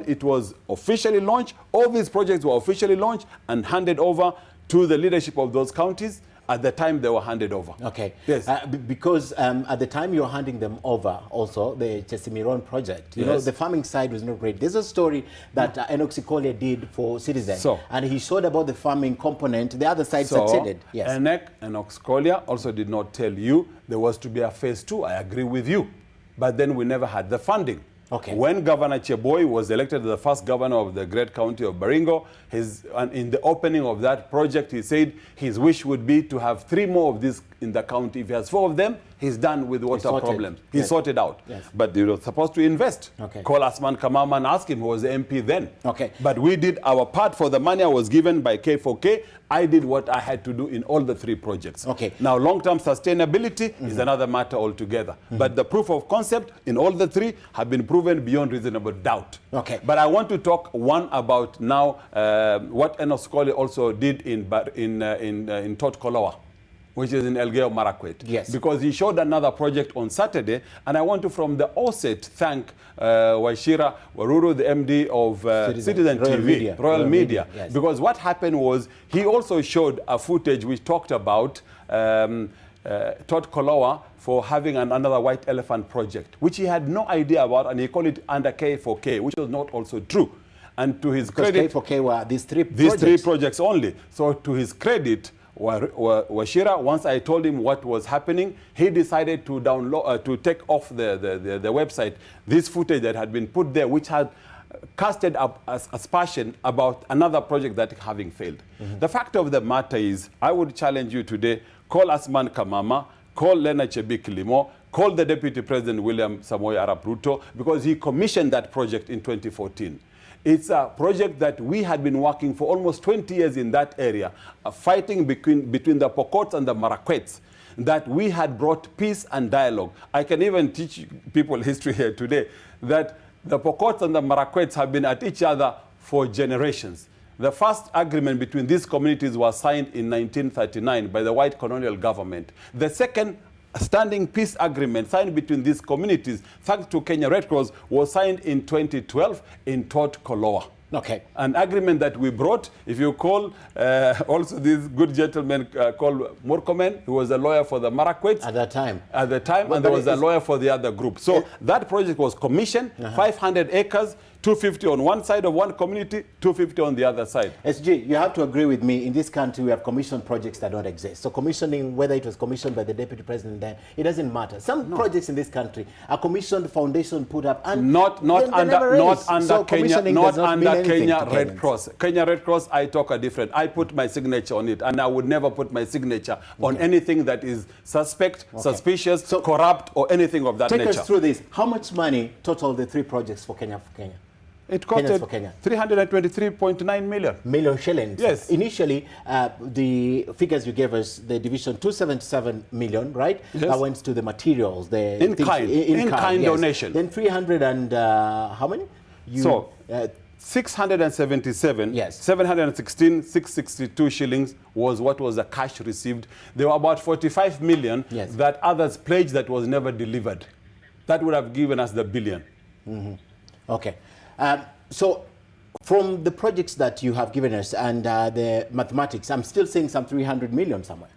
it was officially launched. All these projects were officially launched and handed over to the leadership of those counties at the time they were handed over. Okay. Yes. Because at the time you were handing them over, also, the Chesimirion project, you know, the farming side was not great. There's a story that Enoch Sikolia did for Citizen, and he showed about the farming component. The other side succeeded. Yes. Enoch Sikolia also did not tell you there was to be a phase 2. I agree with you. But then we never had the funding. Okay. When Governor Cheboy was elected the first governor of the great county of Baringo, and in the opening of that project, he said his wish would be to have 3 more of these in the county. If he has 4 of them, he's done with water problems. He sorted out. Yes. But they were supposed to invest. Okay. Call Asman Kamama and ask him, who was the MP then. Okay. But we did our part. For the money I was given by K4K, I did what I had to do in all the 3 projects. Okay. Now, long-term sustainability is another matter altogether. But the proof of concept in all the 3 have been proven beyond reasonable doubt. Okay. But I want to talk one about now what Enos Colley also did in Tot Kolowa, which is in Elgeyo Marakwet. Yes. Because he showed another project on Saturday, and I want to, from the outset, thank Waishira Waruru, the MD of Citizen TV, Royal Media. Yes. Because what happened was, he also showed a footage which talked about Tot Kolowa for having another white elephant project, which he had no idea about, and he called it under K4K, which was not also true. And to his credit, K4K were these 3 projects. these 3 projects only. So to his credit, Washira, once I told him what was happening, he decided to download, to take off the website this footage that had been put there, which had casted up aspersion about another project that having failed. The fact of the matter is, I would challenge you today, call Asman Kamama, call Lena Chebik-Limo, call the Deputy President William Samoei Arap Ruto, because he commissioned that project in 2014. It's a project that we had been working for almost 20 years in that area, fighting between the Pokots and the Marakwets, that we had brought peace and dialogue. I can even teach people history here today, that the Pokots and the Marakwets have been at each other for generations. The first agreement between these communities was signed in 1939 by the white colonial government. The second standing peace agreement signed between these communities, thanks to Kenya Red Cross, was signed in 2012 in Tot Kolowa. Okay. An agreement that we brought, if you call also this good gentleman called Murkomen, who was a lawyer for the Marakwets. At that time. At the time, and there was a lawyer for the other group. So that project was commissioned, 500 acres, 250 on one side of one community, 250 on the other side. SG, you have to agree with me, in this country we have commissioned projects that don't exist. So commissioning, whether it was commissioned by the Deputy President then, it doesn't matter. Some projects in this country are commissioned, foundation put up, and not under Kenya Red Cross. Kenya Red Cross, I talk a different. I put my signature on it, and I would never put my signature on anything that is suspect, suspicious, corrupt, or anything of that nature. Take us through this. How much money total the 3 projects for Kenya? It costed 323.9 million shillings. Yes. Initially, the figures you gave us, the division 277 million, right? Yes. That went to the materials, the in kind donation. Then 300 and how many? 677, yes. 716, 662 shillings was what was the cash received. There were about 45 million that others pledged that was never delivered. That would have given us the billion. Okay. So from the projects that you have given us and the mathematics, I'm still seeing some 300 million somewhere.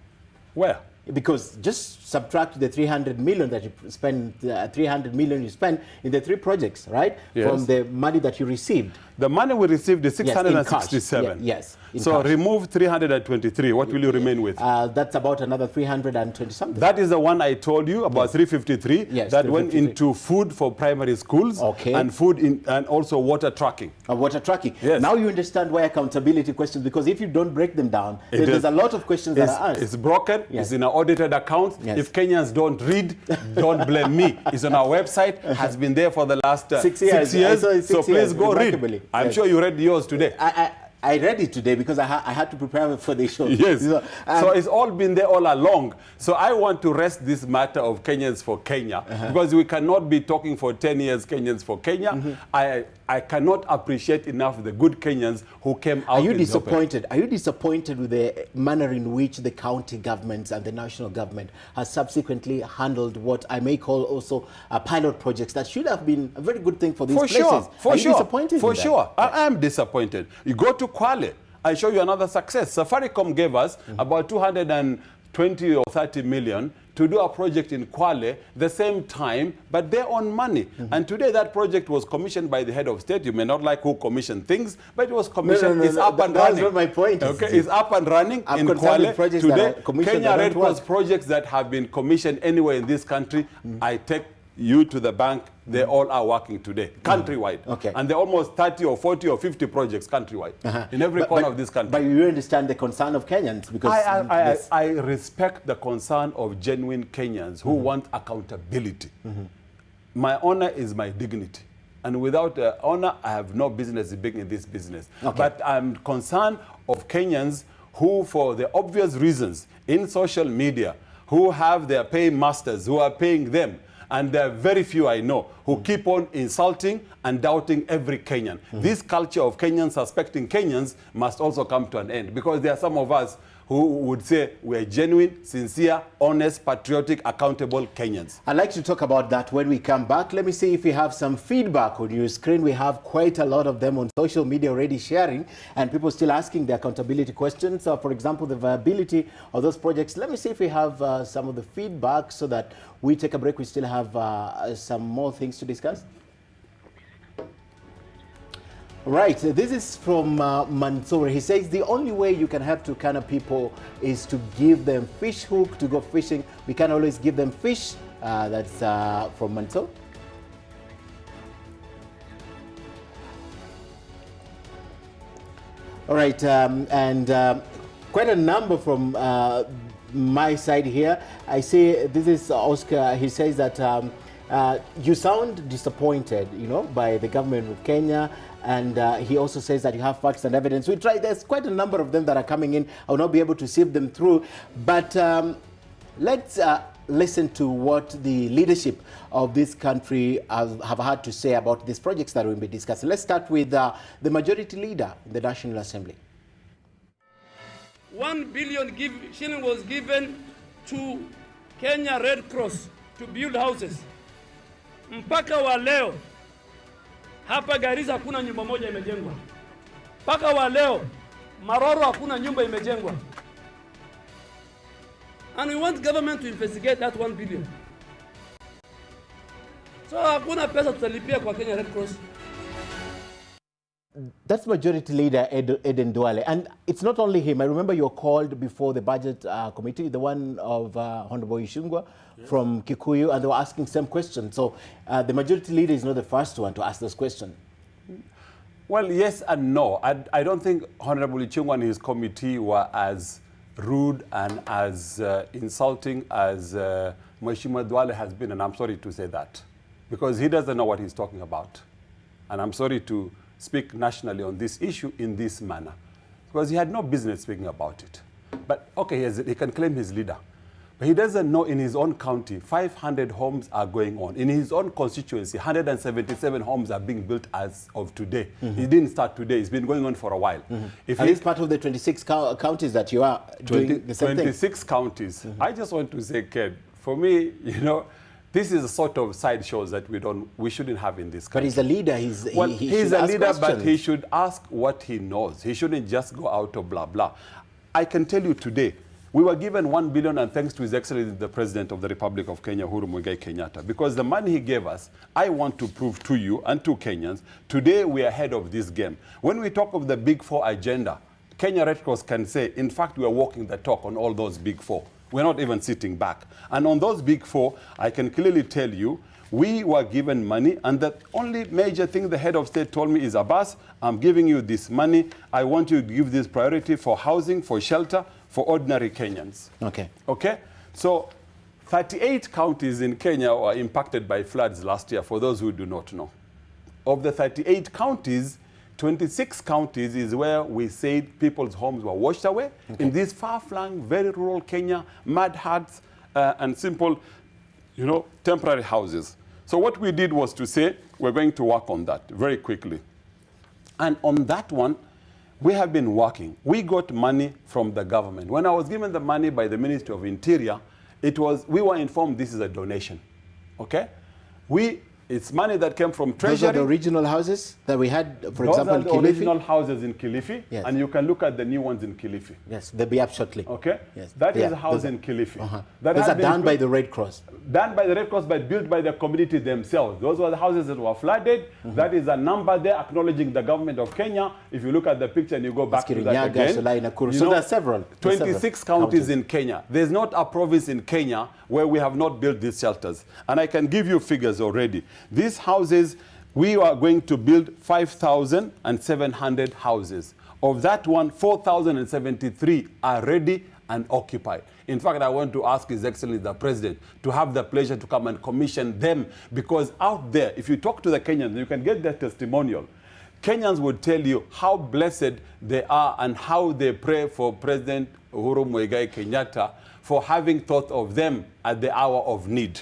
Where? Because just subtract the 300 million that you spend, 300 million you spent in the 3 projects, right? Yes. From the money that you received. The money we received is 667. Yes. So remove 323. What will you remain with? That's about another 320 something. That is the one I told you about, 353. Yes, that went into food for primary schools. Okay. And food and also water tracking. Water tracking. Yes. Now you understand why accountability questions, because if you don't break them down, there's a lot of questions that are asked. It's broken. Yes. It's in our audited accounts. Yes. If Kenyans don't read, don't blame me. It's on our website. Has been there for the last 6 years. So please go read. I'm sure you read yours today. I read it today because I had to prepare for the show. Yes. So it's all been there all along. So I want to rest this matter of Kenyans for Kenya, because we cannot be talking for 10 years Kenyans for Kenya. I cannot appreciate enough the good Kenyans who came out. Are you disappointed? Are you disappointed with the manner in which the county governments and the national government has subsequently handled what I may call also pilot projects that should have been a very good thing for these places? For sure. Disappointed? For sure. I am disappointed. You go to Kwale, I show you another success. Safaricom gave us about 220 or 30 million to do a project in Kwale the same time, but their own money. And today that project was commissioned by the head of state. You may not like who commissioned things, but it was commissioned. It's up and running. That's not my point. Okay, it's up and running in Kwale. Today, Kenya Red Cross projects that have been commissioned anywhere in this country, I take you to the bank, they all are working today, countrywide. Okay. And there are almost 30 or 40 or 50 projects countrywide in every corner of this country. But you understand the concern of Kenyans? Because I respect the concern of genuine Kenyans who want accountability. My honor is my dignity. And without honor, I have no business being in this business. Okay. But I'm concerned of Kenyans who, for the obvious reasons, in social media, who have their paying masters, who are paying them, and there are very few I know who keep on insulting and doubting every Kenyan. This culture of Kenyans suspecting Kenyans must also come to an end, because there are some of us who would say we're genuine, sincere, honest, patriotic, accountable Kenyans. I'd like to talk about that when we come back. Let me see if we have some feedback on your screen. We have quite a lot of them on social media already sharing, and people still asking the accountability questions. For example, the viability of those projects. Let me see if we have some of the feedback so that we take a break. We still have some more things to discuss. Right, this is from Mansour. He says the only way you can help Turkana people is to give them fish hook to go fishing. We can always give them fish. That's from Mansour. All right, quite a number from my side here. I say this is Oscar. He says that you sound disappointed, by the government of Kenya. And he also says that you have facts and evidence. We try. There's quite a number of them that are coming in. I will not be able to sift them through. But let's listen to what the leadership of this country have had to say about these projects that we'll be discussing. Let's start with the majority leader in the National Assembly. 1 billion shilling was given to Kenya Red Cross to build houses. Mpaka wa leo hapa Garissa hakuna nyumba moja imejengwa. Mpaka wa leo Maroro hakuna nyumba imejengwa. And we want government to investigate that 1 billion. So hakuna pesa tutalipia kwa Kenya Red Cross. That's Majority Leader Eden Duale. And it's not only him. I remember you were called before the budget committee, the one of Honorable Ishungwa from Kikuyu, and they were asking some questions. So the Majority Leader is not the first one to ask those questions. Well, yes and no. I don't think Honorable Ishungwa and his committee were as rude and as insulting as Mheshimiwa Duale has been, and I'm sorry to say that, because he doesn't know what he's talking about. And I'm sorry to speak nationally on this issue in this manner, because he had no business speaking about it. But okay, he can claim he's leader, but he doesn't know in his own county 500 homes are going on. In his own constituency, 177 homes are being built as of today. He didn't start today, it's been going on for a while. If and it's part of the 26 counties that you are doing the same 26 thing. Counties. I just want to say, Ken, for me, this is a sort of side shows that we shouldn't have in this country. But he's a leader. He's a leader, but he should ask what he knows. He shouldn't just go out of blah blah. I can tell you today, we were given 1 billion, and thanks to His Excellency the President of the Republic of Kenya, Uhuru Muigai Kenyatta, because the money he gave us, I want to prove to you and to Kenyans, today we are ahead of this game. When we talk of the Big Four agenda, Kenya Red Cross can say, in fact, we are walking the talk on all those Big Four. We're not even sitting back. And on those Big Four, I can clearly tell you, we were given money, and the only major thing the head of state told me is, Abbas, I'm giving you this money. I want you to give this priority for housing, for shelter, for ordinary Kenyans. Okay. Okay? So 38 counties in Kenya were impacted by floods last year, for those who do not know. Of the 38 counties, 26 counties is where we said people's homes were washed away. In this far-flung, very rural Kenya, mud huts and simple, temporary houses. So what we did was to say, we're going to work on that very quickly. And on that one, we have been working. We got money from the government. When I was given the money by the Ministry of Interior, we were informed this is a donation, okay? It's money that came from Treasury. Those are the original houses that we had, for example, in Kilifi? Those are the original houses in Kilifi, yes. And you can look at the new ones in Kilifi. Yes, they'll be up shortly. Okay? Yes. That is a house in Kilifi. Those are done by the Red Cross. done by the Red Cross but built by the community themselves. Those were the houses that were flooded. That is a number there acknowledging the government of Kenya. If you look at the picture and you go back to that again, so there are several. 26 counties in Kenya. There's not a province in Kenya where we have not built these shelters. And I can give you figures already. These houses, we are going to build 5,700 houses. Of that one, 4,073 are ready and occupied. In fact, I want to ask His Excellency the President to have the pleasure to come and commission them, because out there, if you talk to the Kenyans, you can get their testimonial. Kenyans would tell you how blessed they are and how they pray for President Uhuru Muigai Kenyatta for having thought of them at the hour of need.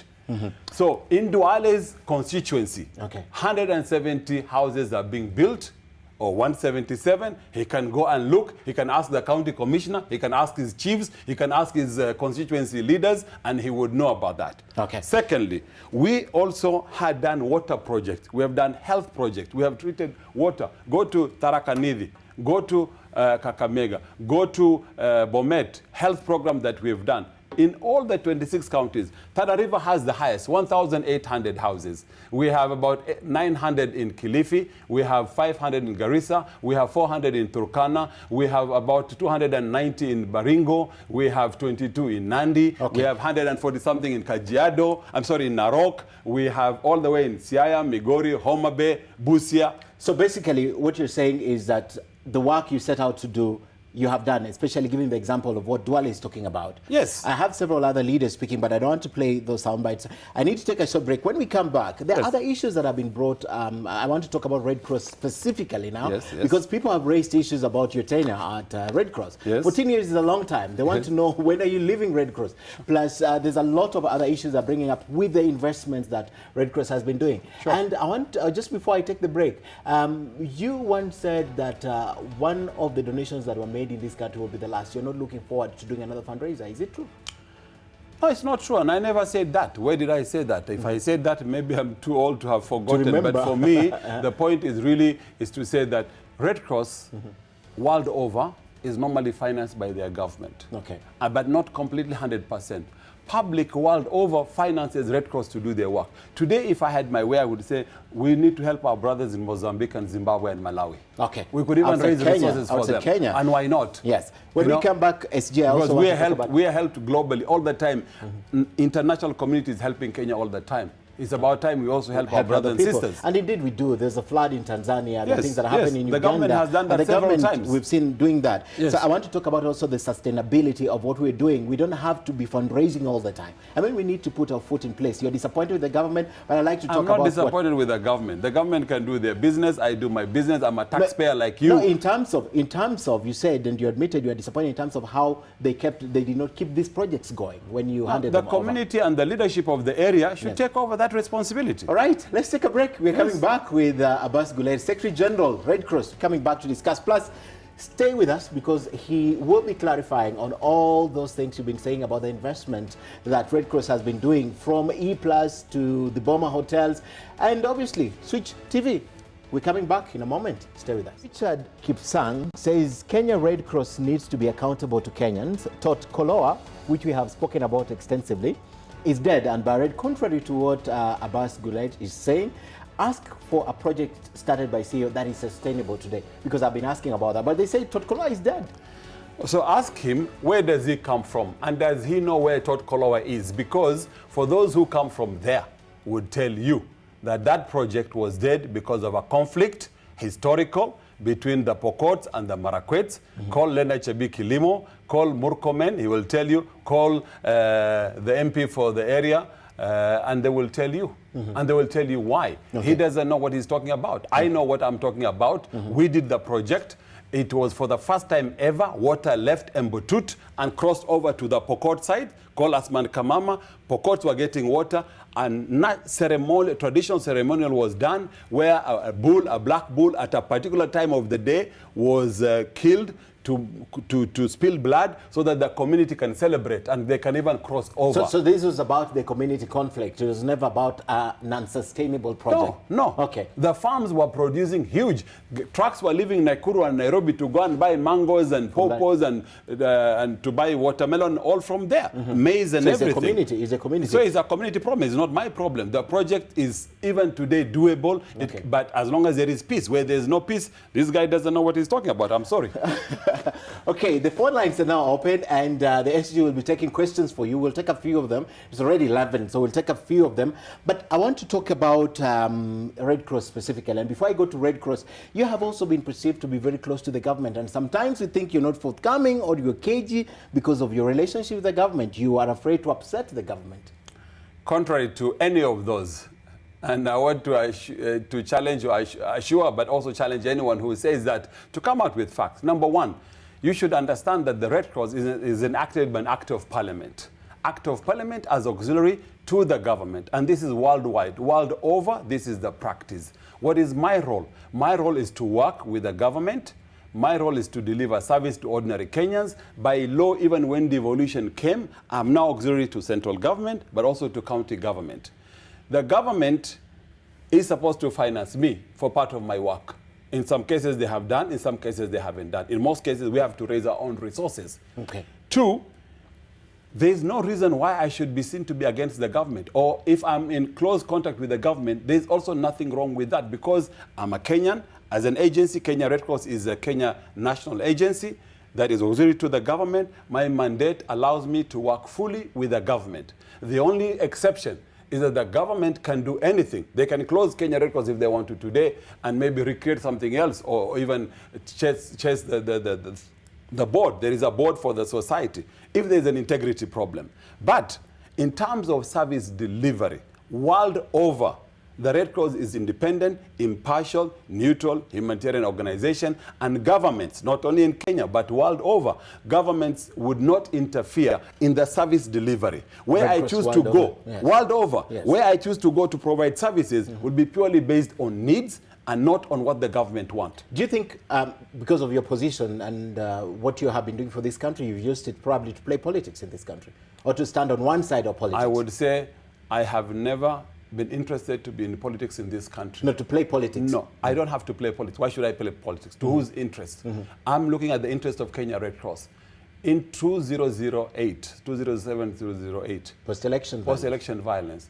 So in Duale's constituency, 170 houses are being built, or 177. He can go and look. He can ask the county commissioner. He can ask his chiefs. He can ask his constituency leaders, and he would know about that. Secondly, we also had done water projects. We have done health projects. We have treated water. Go to Tharaka Nithi. Go to Kakamega. Go to Bomet. Health program that we have done. In all the 26 counties, Tana River has the highest, 1,800 houses. We have about 900 in Kilifi. We have 500 in Garissa. We have 400 in Turkana. We have about 290 in Baringo. We have 22 in Nandi. We have 140-something in Kajiado. I'm sorry, in Narok. We have all the way in Siaya, Migori, Homa Bay, Busia. So basically, what you're saying is that the work you set out to do, you have done, especially giving the example of what Duale is talking about. Yes. I have several other leaders speaking, but I don't want to play those sound bites. I need to take a short break. When we come back, there are other issues that have been brought. I want to talk about Red Cross specifically now, because people have raised issues about your tenure at Red Cross. 14 years is a long time. They want to know, when are you leaving Red Cross? Plus, there's a lot of other issues they're bringing up with the investments that Red Cross has been doing. And I want, just before I take the break, you once said that one of the donations that were made in this country will be the last. You're not looking forward to doing another fundraiser. Is it true? No, it's not true, and I never said that. Where did I say that? If I said that, maybe I'm too old to have forgotten. But for me, the point is really to say that Red Cross, world over, is normally financed by their government. But not completely 100%. Public world over finances Red Cross to do their work. Today, if I had my way, I would say we need to help our brothers in Mozambique and Zimbabwe and Malawi. We could even raise resources for them. Kenya. And why not? Yes. When we come back, SG, I also want to talk about... we are helped globally all the time. International community is helping Kenya all the time. It's about time we also help our brothers and sisters. And indeed we do. There's a flood in Tanzania. There are things that are happening in Uganda. The government has done that several times. We've seen doing that. So I want to talk about also the sustainability of what we're doing. We don't have to be fundraising all the time. I mean, we need to put our foot in place. You're disappointed with the government, but I'd like to talk about... I'm not disappointed with the government. The government can do their business. I do my business. I'm a taxpayer like you. No, in terms of, you said, and you admitted you are disappointed in terms of how they did not keep these projects going when you handed them over. The community and the leadership of the area should take over that responsibility. All right, let's take a break. We're coming back with Abbas Gullet, Secretary General, Red Cross, coming back to discuss. Plus, stay with us because he will be clarifying on all those things you've been saying about the investment that Red Cross has been doing, from E+ to the Boma hotels, and obviously Switch TV. We're coming back in a moment. Stay with us. Richard Kipsang says Kenya Red Cross needs to be accountable to Kenyans. Tot Koloa, which we have spoken about extensively, is dead and buried, contrary to what Abbas Gullet is saying. Ask for a project started by CEO that is sustainable today, because I've been asking about that, but they say Tot Koloa is dead. So ask him, where does he come from? And does he know where Tot Koloa is? Because for those who come from there would tell you that that project was dead because of a conflict, historical, between the Pokots and the Marakwets. Call Lena Chebi Kilimo, call Murkomen, he will tell you, call the MP for the area, and they will tell you. And they will tell you why. He doesn't know what he's talking about. I know what I'm talking about. We did the project. It was for the first time ever, water left Embutut and crossed over to the Pokot side, called Asman Kamama. Pokots were getting water, and traditional ceremonial was done where a bull, a black bull, at a particular time of the day was killed to spill blood so that the community can celebrate and they can even cross over. So this was about the community conflict. It was never about an unsustainable project. No. Okay. The farms were producing huge. Trucks were leaving Nakuru and Nairobi to go and buy mangoes and pawpaws and to buy watermelon, all from there. Maize and everything. It's a community. So it's a community problem. It's not my problem. The project is even today doable, but as long as there is peace. Where there's no peace, this guy doesn't know what he's talking about. I'm sorry. Okay, the phone lines are now open, and the SG will be taking questions for you. We'll take a few of them. It's already 11, so we'll take a few of them. But I want to talk about Red Cross specifically. And before I go to Red Cross, you have also been perceived to be very close to the government. And sometimes we think you're not forthcoming or you're cagey because of your relationship with the government. You are afraid to upset the government. Contrary to any of those, and I want to challenge you, assure, but also challenge anyone who says that, to come out with facts. Number one, you should understand that the Red Cross is enacted by an Act of Parliament. Act of Parliament as auxiliary to the government. And this is worldwide. World over, this is the practice. What is my role? My role is to work with the government. My role is to deliver service to ordinary Kenyans. By law, even when devolution came, I'm now auxiliary to central government, but also to county government. The government is supposed to finance me for part of my work. In some cases they have done, in some cases they haven't done. In most cases we have to raise our own resources. Okay. Two, there is no reason why I should be seen to be against the government. Or if I'm in close contact with the government, there's also nothing wrong with that, because I'm a Kenyan. As an agency, Kenya Red Cross is a Kenya national agency that is auxiliary to the government. My mandate allows me to work fully with the government. The only exception is that the government can do anything. They can close Kenya Red Cross if they want to today and maybe recreate something else, or even chase the board. There is a board for the society if there's an integrity problem. But in terms of service delivery, world over, the Red Cross is independent, impartial, neutral, humanitarian organization, and governments, not only in Kenya, but world over, governments would not interfere in the service delivery. Where I choose to go, world over, where I choose to go to provide services would be purely based on needs and not on what the government want. Do you think, because of your position and what you have been doing for this country, you've used it probably to play politics in this country, or to stand on one side of politics? I would say I have never been interested to be in politics in this country. Not to play politics? No, I don't have to play politics. Why should I play politics? To whose interest? I'm looking at the interest of Kenya Red Cross. In 2007-2008, post-election violence,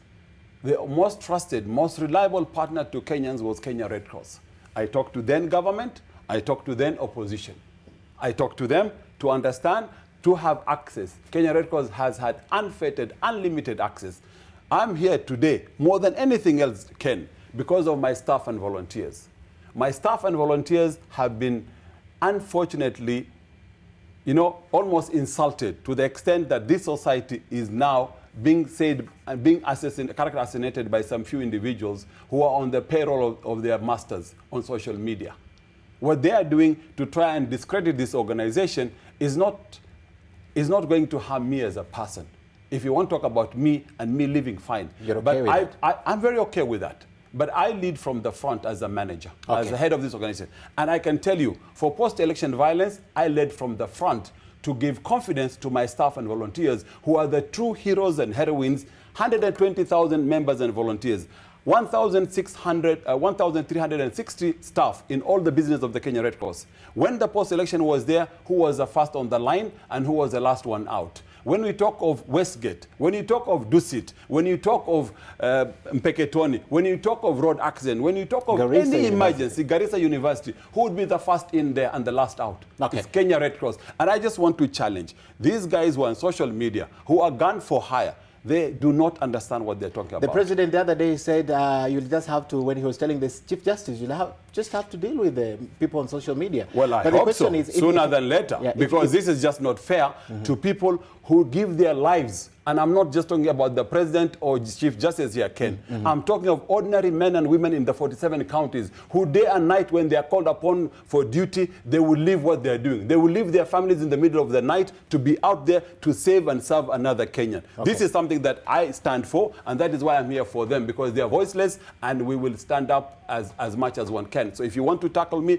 the most trusted, most reliable partner to Kenyans was Kenya Red Cross. I talked to then government, I talked to then opposition. I talked to them to understand, to have access. Kenya Red Cross has had unfettered, unlimited access. I'm here today, more than anything else, Ken, because of my staff and volunteers. My staff and volunteers have been, unfortunately, almost insulted to the extent that this society is now being said and being character assassinated by some few individuals who are on the payroll of their masters on social media. What they are doing to try and discredit this organization is not going to harm me as a person. If you want to talk about me and me living, fine. You're okay with that? I'm very okay with that. But I lead from the front as a manager, as the head of this organization. And I can tell you, for post-election violence, I led from the front to give confidence to my staff and volunteers, who are the true heroes and heroines, 120,000 members and volunteers, 1,360 staff in all the business of the Kenya Red Cross. When the post-election was there, who was the first on the line and who was the last one out? When we talk of Westgate, when you talk of Dusit, when you talk of Mpeketoni, when you talk of road accident, when you talk of any emergency, Garissa University, who would be the first in there and the last out? It's Kenya Red Cross. And I just want to challenge these guys who are on social media, who are gun for hire. They do not understand what they're talking about. The president the other day said you'll just have to, when he was telling the Chief Justice, you'll just have to deal with the people on social media. Well, I hope so, sooner than later, because this is just not fair to people who give their lives. And I'm not just talking about the president or Chief Justice here, Ken. I'm talking of ordinary men and women in the 47 counties who day and night, when they are called upon for duty, they will leave what they're doing. They will leave their families in the middle of the night to be out there to save and serve another Kenyan. This is something that I stand for, and that is why I'm here for them, because they are voiceless, and we will stand up as much as one can. can. So if you want to tackle me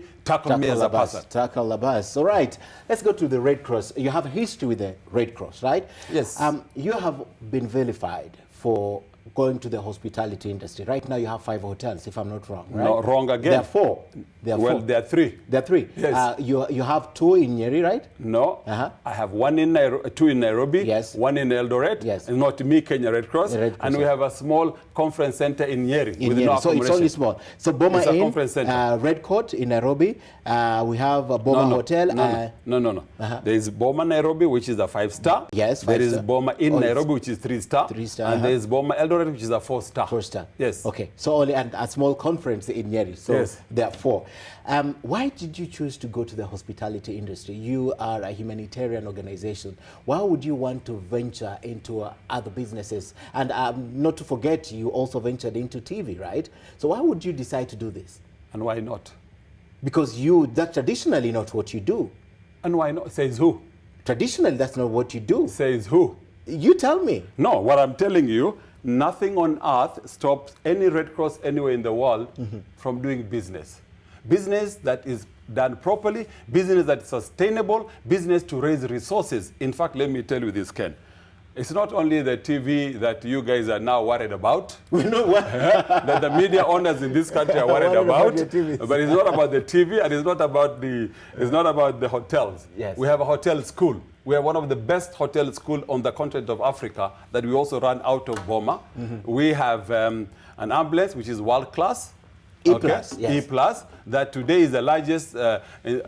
as a person. Tackle Abbas. All right. Let's go to the Red Cross. You have a history with the Red Cross, right? Yes. You have been vilified for going to the hospitality industry. Right now you have 5 hotels, if I'm not wrong, right? No, wrong again. There are 4. There are 3. There are 3. Yes. You have 2 in Nyeri, right? No. I have 2 in Nairobi, yes. 1 in Eldoret, yes. and not me, Kenya Red Cross, and we have a small conference center in Nyeri. No, so it's only small. So Boma it's a Inn, conference center. Red Court in Nairobi, we have a Boma Hotel. No. There is Boma Nairobi, which is a 5-star. Yes, 5-star. There is Boma in Nairobi, which is 3-star. 3-star. And there is Boma Eldoret, which is a 4-star. 4-star. Yes. Okay. So only a small conference in Nyeri. So yes. There are 4. Why did you choose to go to the hospitality industry? You are a humanitarian organization. Why would you want to venture into other businesses? And not to forget, you also ventured into TV, right? So why would you decide to do this? And why not? Because that's traditionally not what you do. And why not? Says who? Traditionally, that's not what you do. Says who? You tell me. No, what I'm telling you, nothing on earth stops any Red Cross anywhere in the world from doing business. Business that is done properly, business that is sustainable, business to raise resources. In fact, let me tell you this, Ken. It's not only the TV that you guys are now worried about, we know what that the media owners in this country are worried about, but it's not about the TV and it's not about the hotels. Yes. We have a hotel school. We are one of the best hotel schools on the continent of Africa that we also run out of Boma. We have an ambulance which is world class. E-Plus, yes. E-Plus, that today is the largest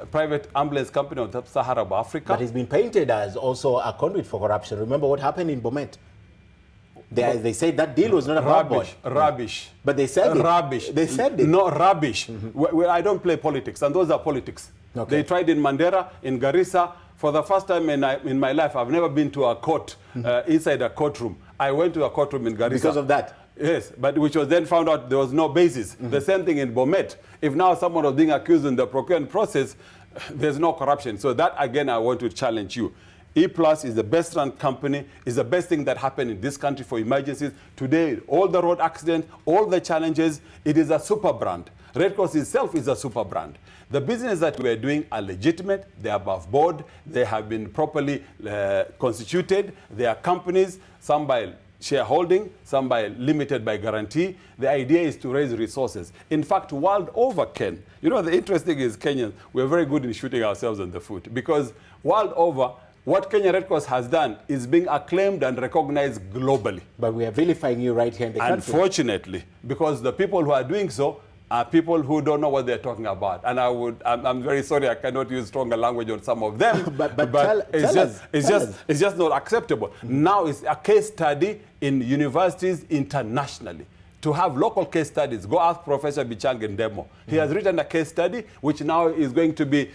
private ambulance company on Sub-Sahara of Africa. But it's been painted as also a conduit for corruption. Remember what happened in Bomet? They said that deal was not about rubbish. But they said rubbish. They said it. No, rubbish. I don't play politics, and those are politics. Okay. They tried in Mandera, in Garissa. For the first time in my life, I've never been to a court, inside a courtroom. I went to a courtroom in Garissa. Because of that? Yes, but which was then found out there was no basis. The same thing in Bomet. If now someone was being accused in the procurement process, there's no corruption. So that, again, I want to challenge you. E-Plus is the best run company, is the best thing that happened in this country for emergencies. Today, all the road accidents, all the challenges, it is a super brand. Red Cross itself is a super brand. The business that we are doing are legitimate, they are above board, they have been properly constituted, they are companies, some by shareholding, some by limited by guarantee. The idea is to raise resources. In fact, world over, Ken, you know, the interesting is Kenyans, we're very good in shooting ourselves in the foot because world over, what Kenya Red Cross has done is being acclaimed and recognized globally. But we are vilifying you right here in the country. Unfortunately, because the people who are doing so are people who don't know what they're talking about. And I'm very sorry, I cannot use stronger language on some of them. but it's just not acceptable. Now it's a case study in universities internationally. To have local case studies, go ask Professor Bichang in Demo. He has written a case study which now is going to be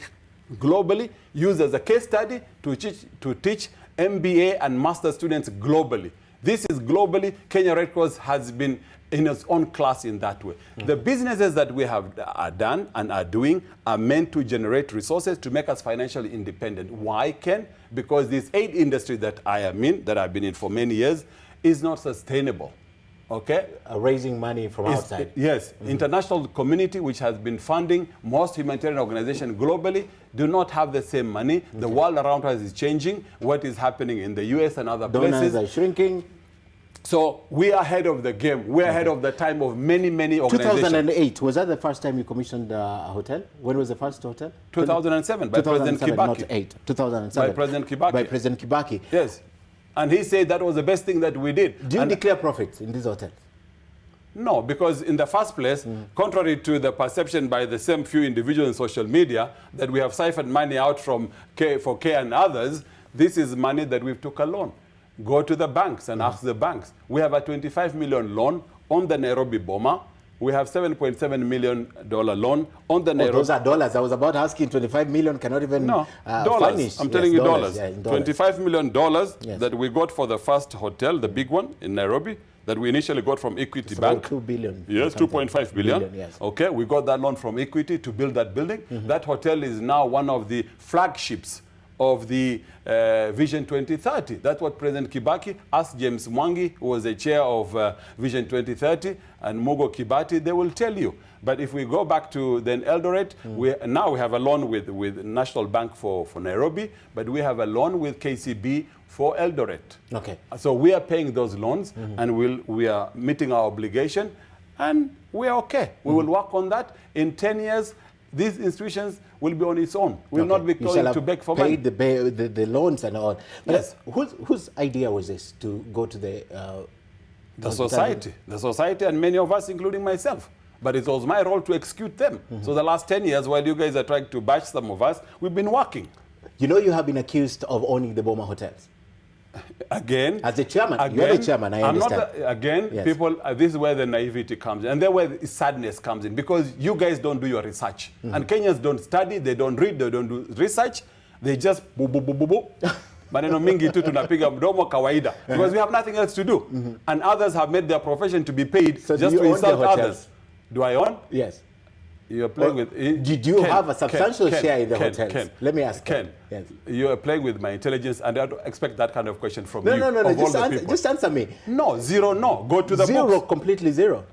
globally used as a case study to teach MBA and master students globally. This is globally, Kenya Red Cross has been in its own class in that way. The businesses that we have done and are doing are meant to generate resources to make us financially independent. Why, Ken? Because this aid industry that I am in, that I've been in for many years, is not sustainable. Okay? Raising money from outside. Yes. International community, which has been funding most humanitarian organizations globally, do not have the same money. The world around us is changing. What is happening in the US and other places. Donors are shrinking. So we are ahead of the game. We're ahead of the time of many, many organizations. 2008, was that the first time you commissioned a hotel? When was the first hotel? 2007, by President Kibaki. Not 8, 2007. By President Kibaki. By President Kibaki. Yes. And he said that was the best thing that we did. Do you declare profits in these hotels? No, because in the first place, contrary to the perception by the same few individuals in social media that we have siphoned money out from for care and others, this is money that we took a loan. Go to the banks and ask the banks. We have a 25 million loan on the Nairobi Boma. We have $7.7 million loan on the Nairobi. Those are dollars. I was about asking 25 million cannot even dollars. furnish. I'm telling you dollars. Yeah, $25 million that we got for the first hotel, the big one in Nairobi, that we initially got from Equity Bank. 2 billion. Yes, 2.5 billion. Yes. Okay, we got that loan from Equity to build that building. That hotel is now one of the flagships of the Vision 2030. That's what President Kibaki asked James Mwangi, who was the chair of Vision 2030, and Mugo Kibati. They will tell you. But if we go back to then Eldoret, now we have a loan with National Bank for Nairobi, but we have a loan with KCB for Eldoret. Okay. So we are paying those loans, and we are meeting our obligation, and we are okay. We will work on that. In 10 years, these institutions will be on its own. We will not be going to beg for money. Paid the loans and all. But yes. Whose idea was this to go to the society? The society, and many of us, including myself. But it was my role to execute them. So the last 10 years, while you guys are trying to bash some of us, we've been working. You know, you have been accused of owning the Boma hotels. Again, as the chairman, you're the chairman, I understand. Yes. People, this is where the naivety comes in, and then where the sadness comes in, because you guys don't do your research. And Kenyans don't study, they don't read, they don't do research, they just boo, boo, boo, boo, boo. Maneno mingi tu tunapiga mdomo kawaida, because we have nothing else to do. And others have made their profession to be paid just to insult others. Do I own? Yes. You're playing with... Did you have a substantial share in the hotels? Let me ask Ken, yes. You are playing with my intelligence, and I don't expect that kind of question from you. No. Just answer me. No, zero, no. Go to the books. Completely zero.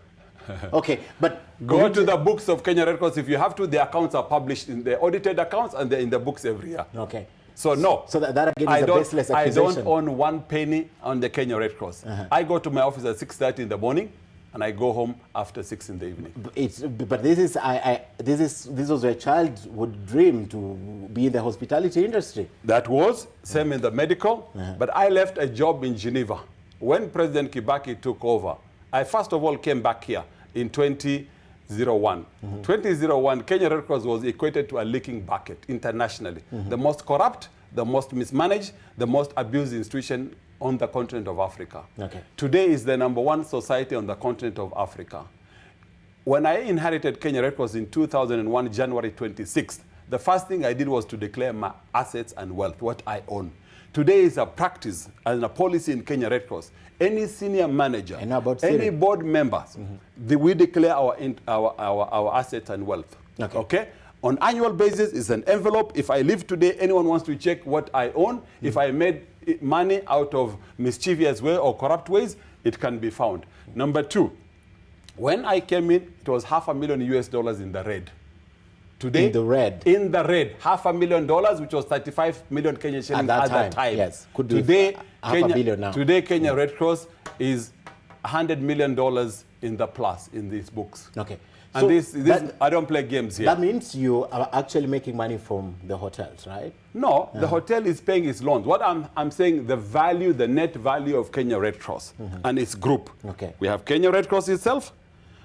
Okay, but... Go to the books of Kenya Red Cross. If you have to, the accounts are published in the audited accounts, and they're in the books every year. Okay. So no. So that again is a baseless accusation. I don't own one penny on the Kenya Red Cross. I go to my office at 6:30 in the morning, and I go home after 6 in the evening. But this was a childhood dream to be in the hospitality industry. That was same in the medical. But I left a job in Geneva when President Kibaki took over. I first of all came back here in 2001. 2001, Kenya Red Cross was equated to a leaking bucket internationally. The most corrupt, the most mismanaged, the most abused institution on the continent of Africa. Okay. Today is the #1 society on the continent of Africa. When I inherited Kenya Red Cross in 2001, January 26th, the first thing I did was to declare my assets and wealth, what I own. Today is a practice and a policy in Kenya Red Cross. Any senior manager, any board members, we declare our assets and wealth. Okay? On annual basis, it's an envelope. If I leave today, anyone wants to check what I own. If I made money out of mischievous way or corrupt ways, it can be found. Number two, when I came in, it was $500,000 in the red. Today, in the red. In the red, $500,000, which was 35 million Kenyan shillings at that time. Yes, could today, $500 million now. Today, Kenya Red Cross is $100 million in the plus in these books. Okay. And so I don't play games here. That means you are actually making money from the hotels, right? No, the hotel is paying its loans. What I'm saying, the net value of Kenya Red Cross and its group. Okay. We have Kenya Red Cross itself.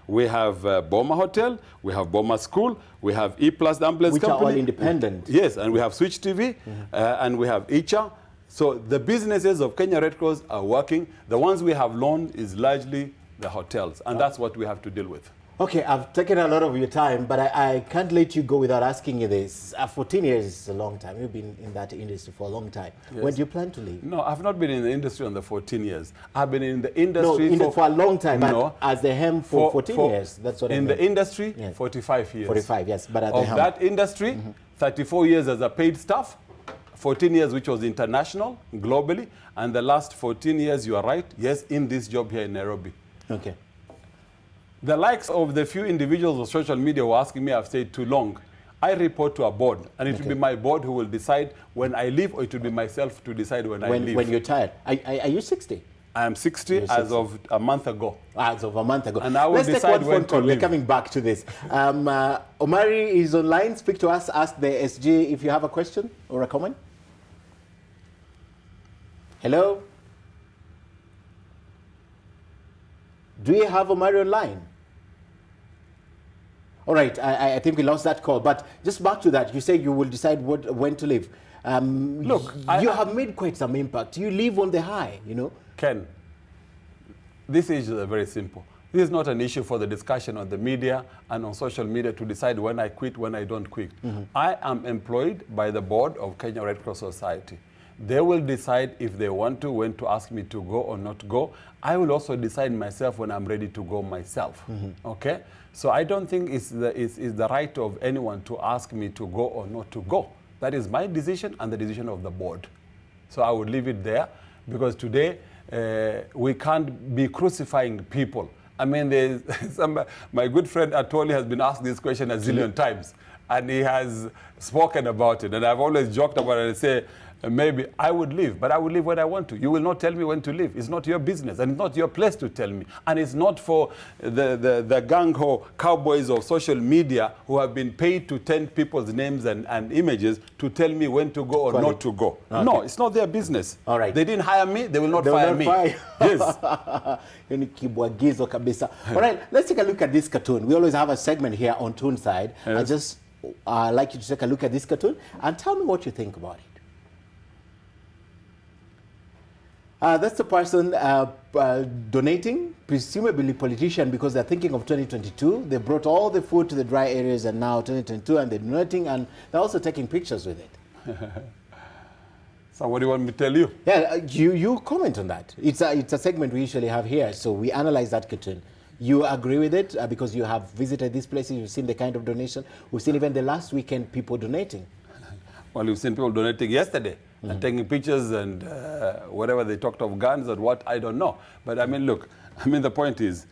We have Boma Hotel. We have Boma School. We have E-Plus Ambulance Which Company. Which are all independent. Yes, and we have Switch TV, and we have Icha. So the businesses of Kenya Red Cross are working. The ones we have loaned is largely the hotels, and that's what we have to deal with. Okay, I've taken a lot of your time, but I can't let you go without asking you this. 14 years is a long time. You've been in that industry for a long time. Yes. When do you plan to leave? No, I've not been in the industry on the 14 years. I've been in the industry for a long time, but as the hem for 14 years. That's what I mean. In the industry, yes. 45 years. 45, yes. But at of the hem. That industry, 34 years as a paid staff, 14 years which was international, globally, and the last 14 years, you are right, yes, in this job here in Nairobi. Okay. The likes of the few individuals on social media were asking me, I've stayed too long. I report to a board, and it will be my board who will decide when I leave, or it will be myself to decide when I leave. When you're tired. Are you 60? I am 60 as of a month ago. As of a month ago. And I will decide when to leave. We're coming back to this. Omari is online. Speak to us. Ask the SG if you have a question or a comment. Hello? Do you have Omari online? All right, I think we lost that call. But just back to that, you say you will decide when to leave. Look, you have made quite some impact. You live on the high, you know. Ken, this issue is very simple. This is not an issue for the discussion on the media and on social media to decide when I quit, when I don't quit. I am employed by the board of Kenya Red Cross Society. They will decide if they want to, when to ask me to go or not go. I will also decide myself when I'm ready to go myself. Okay? So I don't think it's the right of anyone to ask me to go or not to go. That is my decision and the decision of the board. So I would leave it there, because today we can't be crucifying people. I mean, my good friend Atoli has been asked this question a zillion times, and he has spoken about it. And I've always joked about it and say, maybe I would leave, but I would leave when I want to. You will not tell me when to leave. It's not your business, and it's not your place to tell me. And it's not for the gang-ho cowboys of social media who have been paid to take people's names and images to tell me when to go or not to go. Okay. No, it's not their business. All right. They didn't hire me, they will not fire me. Yes. All right, let's take a look at this cartoon. We always have a segment here on Toonside. Yes. I just like you to take a look at this cartoon and tell me what you think about it. That's the person donating, presumably politician, because they're thinking of 2022. They brought all the food to the dry areas, and now 2022, and they're donating, and they're also taking pictures with it. So what do you want me to tell you? Yeah, you comment on that. It's a segment we usually have here, so we analyze that cartoon. You agree with it because you have visited these places, you've seen the kind of donation. We've seen even the last weekend people donating. Well, you've seen people donating yesterday. And taking pictures and whatever they talked of guns or what, I don't know. But I mean, look, the point is,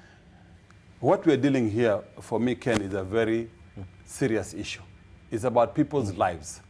what we're dealing here, for me, Ken, is a very serious issue. It's about people's lives.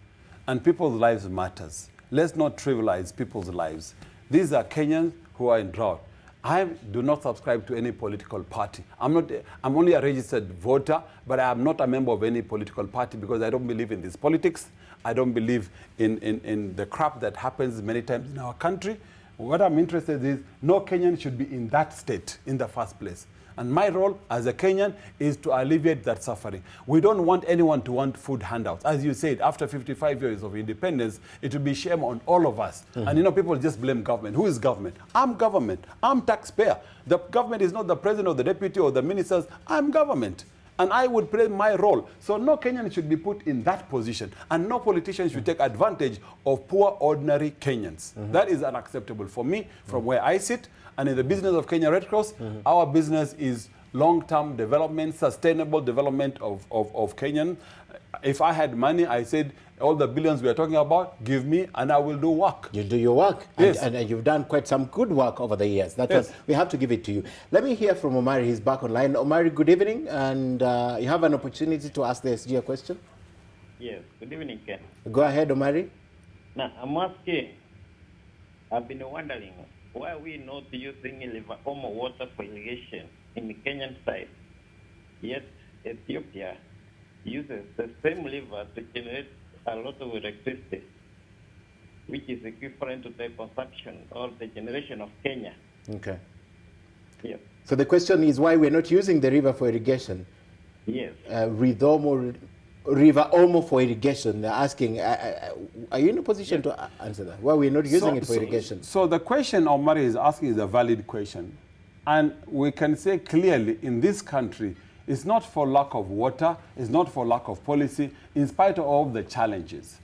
And people's lives matters. Let's not trivialize people's lives. These are Kenyans who are in drought. I do not subscribe to any political party. I'm only a registered voter, but I am not a member of any political party because I don't believe in this politics. I don't believe in the crap that happens many times in our country. What I'm interested in is no Kenyan should be in that state in the first place. And my role as a Kenyan is to alleviate that suffering. We don't want anyone to want food handouts. As you said, after 55 years of independence, it will be shame on all of us. And people just blame government. Who is government? I'm government. I'm taxpayer. The government is not the president or the deputy or the ministers. I'm government. And I would play my role. So no Kenyan should be put in that position. And no politician should take advantage of poor, ordinary Kenyans. That is unacceptable for me, from where I sit. And in the business of Kenya Red Cross, our business is long-term development, sustainable development of Kenyan. If I had money, I said, all the billions we are talking about, give me and I will do work. You do your work. Yes. And you've done quite some good work over the years. We have to give it to you. Let me hear from Omari. He's back online. Omari, good evening. And you have an opportunity to ask the SG a question. Yes, good evening, Ken. Go ahead, Omari. Now, I'm asking, I've been wondering, why are we not using River Omo water for irrigation in the Kenyan side? Yet Ethiopia uses the same river to generate a lot of electricity, which is equivalent to the consumption or the generation of Kenya. Okay. Yes. So the question is why we're not using the river for irrigation? Yes. River Omo for irrigation. They're asking, are you in a position to answer that? Why we're not using it for irrigation? So the question Omari is asking is a valid question. And we can say clearly in this country, it's not for lack of water, it's not for lack of policy, in spite of all the challenges.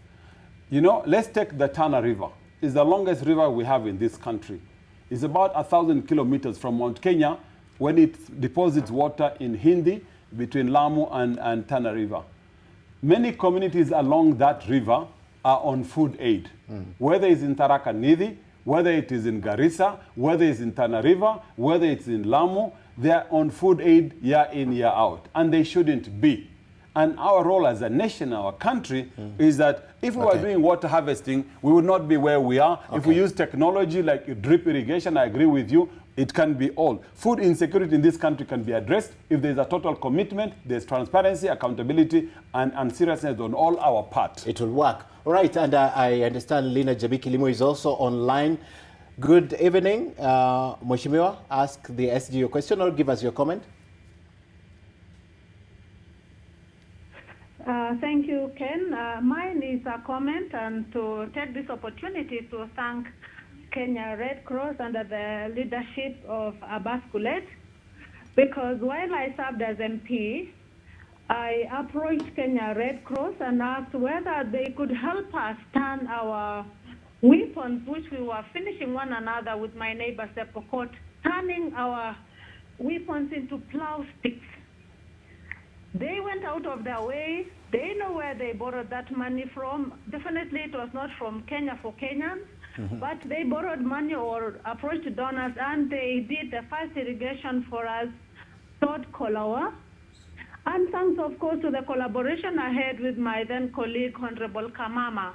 Let's take the Tana River. It's the longest river we have in this country. It's about 1,000 kilometers from Mount Kenya when it deposits water in Hindi between Lamu and Tana River. Many communities along that river are on food aid, whether it's in Tharaka Nithi, whether it is in Garissa, whether it's in Tana River, whether it's in Lamu, they're on food aid year in, year out, and they shouldn't be. And our role as a nation, our country, is that if we were doing water harvesting, we would not be where we are. If we use technology like drip irrigation, I agree with you, it can be all. Food insecurity in this country can be addressed if there's a total commitment, there's transparency, accountability, and seriousness on all our part. It will work. All right, and I understand Lina Jabiki Limo is also online. Good evening. Mheshimiwa, ask the SG your question or give us your comment. Thank you, Ken. Mine is a comment and to take this opportunity to thank Kenya Red Cross under the leadership of Abbas Gullet, because while I served as MP, I approached Kenya Red Cross and asked whether they could help us turn our weapons, which we were finishing one another with my neighbor Sepokot, turning our weapons into plow sticks. They went out of their way. They know where they borrowed that money from. Definitely it was not from Kenya for Kenyans, but they borrowed money or approached donors, and they did the first irrigation for us, Todd Kolawa. And thanks, of course, to the collaboration I had with my then colleague, Honorable Kamama.